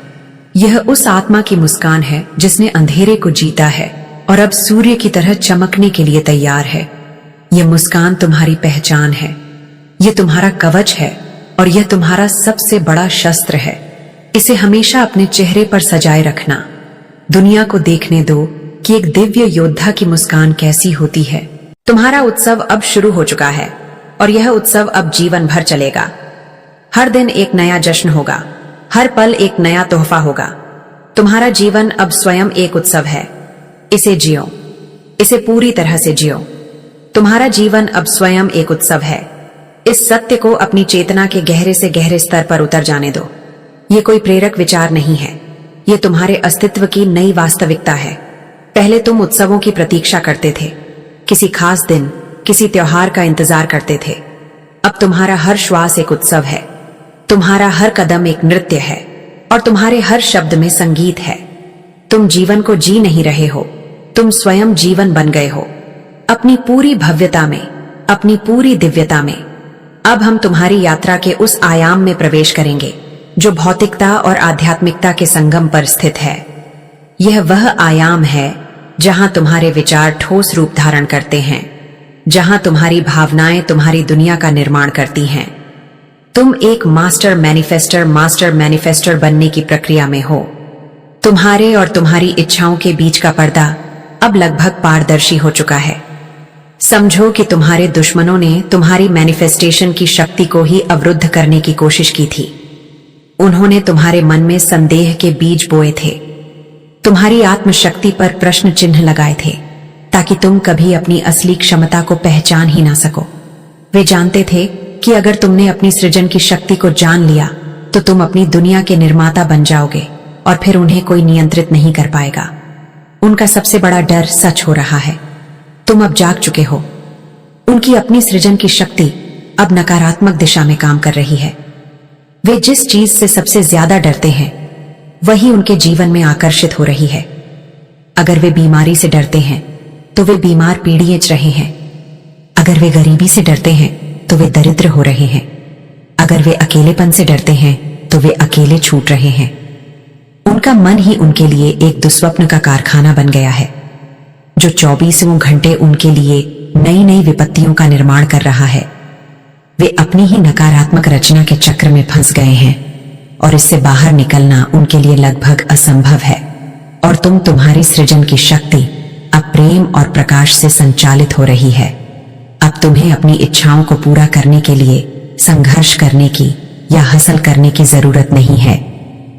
यह उस आत्मा की मुस्कान है जिसने अंधेरे को जीता है और अब सूर्य की तरह चमकने के लिए तैयार है। यह मुस्कान तुम्हारी पहचान है, यह तुम्हारा कवच है और यह तुम्हारा सबसे बड़ा शस्त्र है। इसे हमेशा अपने चेहरे पर सजाए रखना। दुनिया को देखने दो कि एक दिव्य योद्धा की मुस्कान कैसी होती है। तुम्हारा उत्सव अब शुरू हो चुका है और यह उत्सव अब जीवन भर चलेगा। हर दिन एक नया जश्न होगा, हर पल एक नया तोहफा होगा। तुम्हारा जीवन अब स्वयं एक उत्सव है। इसे जियो, इसे पूरी तरह से जियो। तुम्हारा जीवन अब स्वयं एक उत्सव है। इस सत्य को अपनी चेतना के गहरे से गहरे स्तर पर उतर जाने दो। ये कोई प्रेरक विचार नहीं है, ये तुम्हारे अस्तित्व की नई वास्तविकता है। पहले तुम उत्सवों की प्रतीक्षा करते थे, किसी खास दिन, किसी त्योहार का इंतजार करते थे। अब तुम्हारा हर श्वास एक उत्सव है, तुम्हारा हर कदम एक नृत्य है और तुम्हारे हर शब्द में संगीत है। तुम जीवन को जी नहीं रहे हो, तुम स्वयं जीवन बन गए हो, अपनी पूरी भव्यता में, अपनी पूरी दिव्यता में। अब हम तुम्हारी यात्रा के उस आयाम में प्रवेश करेंगे जो भौतिकता और आध्यात्मिकता के संगम पर स्थित है। यह वह आयाम है जहां तुम्हारे विचार ठोस रूप धारण करते हैं, जहां तुम्हारी भावनाएं तुम्हारी दुनिया का निर्माण करती हैं। तुम एक मास्टर मैनिफेस्टर बनने की प्रक्रिया में हो। तुम्हारे और तुम्हारी इच्छाओं के बीच का पर्दा अब लगभग पारदर्शी हो चुका है। समझो कि तुम्हारे दुश्मनों ने तुम्हारी मैनिफेस्टेशन की शक्ति को ही अवरुद्ध करने की कोशिश की थी। उन्होंने तुम्हारे मन में संदेह के बीज बोए थे, तुम्हारी आत्मशक्ति पर प्रश्न चिन्ह लगाए थे, ताकि तुम कभी अपनी असली क्षमता को पहचान ही ना सको। वे जानते थे कि अगर तुमने अपनी सृजन की शक्ति को जान लिया तो तुम अपनी दुनिया के निर्माता बन जाओगे और फिर उन्हें कोई नियंत्रित नहीं कर पाएगा। उनका सबसे बड़ा डर सच हो रहा है। तुम अब जाग चुके हो। उनकी अपनी सृजन की शक्ति अब नकारात्मक दिशा में काम कर रही है। वे जिस चीज से सबसे ज्यादा डरते हैं वही उनके जीवन में आकर्षित हो रही है। अगर वे बीमारी से डरते हैं तो वे बीमार पीड़ित रहे हैं। अगर वे गरीबी से डरते हैं तो वे दरिद्र हो रहे हैं। अगर वे अकेलेपन से डरते हैं तो वे अकेले छूट रहे हैं। उनका मन ही उनके लिए एक दुस्वप्न का कारखाना बन गया है, जो 24 घंटे उनके लिए नई नई विपत्तियों का निर्माण कर रहा है। वे अपनी ही नकारात्मक रचना के चक्र में फंस गए हैं और इससे बाहर निकलना उनके लिए लगभग असंभव है। और तुम्हारी सृजन की शक्ति अब प्रेम और प्रकाश से संचालित हो रही है। अब तुम्हें अपनी इच्छाओं को पूरा करने के लिए संघर्ष करने की या हासिल करने की जरूरत नहीं है।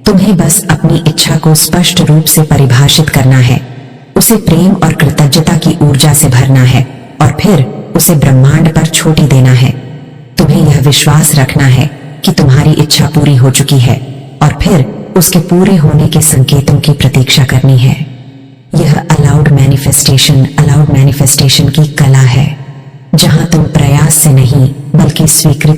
तुम्हें बस अपनी इच्छा को स्पष्ट रूप से परिभाषित करना है, उसे प्रेम और कृतज्ञता की ऊर्जा से भरना है और फिर उसे ब्रह्मांड पर छोड़ी देना है। तुम्हें यह विश्वास रखना है कि तुम्हारी इच्छा पूरी हो चुकी है और फिर उसके पूरे होने के संकेतों की प्रतीक्षा करनी है। यह अलाउड मैनिफेस्टेशन की कला है, जहां तुम प्रयास से नहीं बल्कि स्वीकृति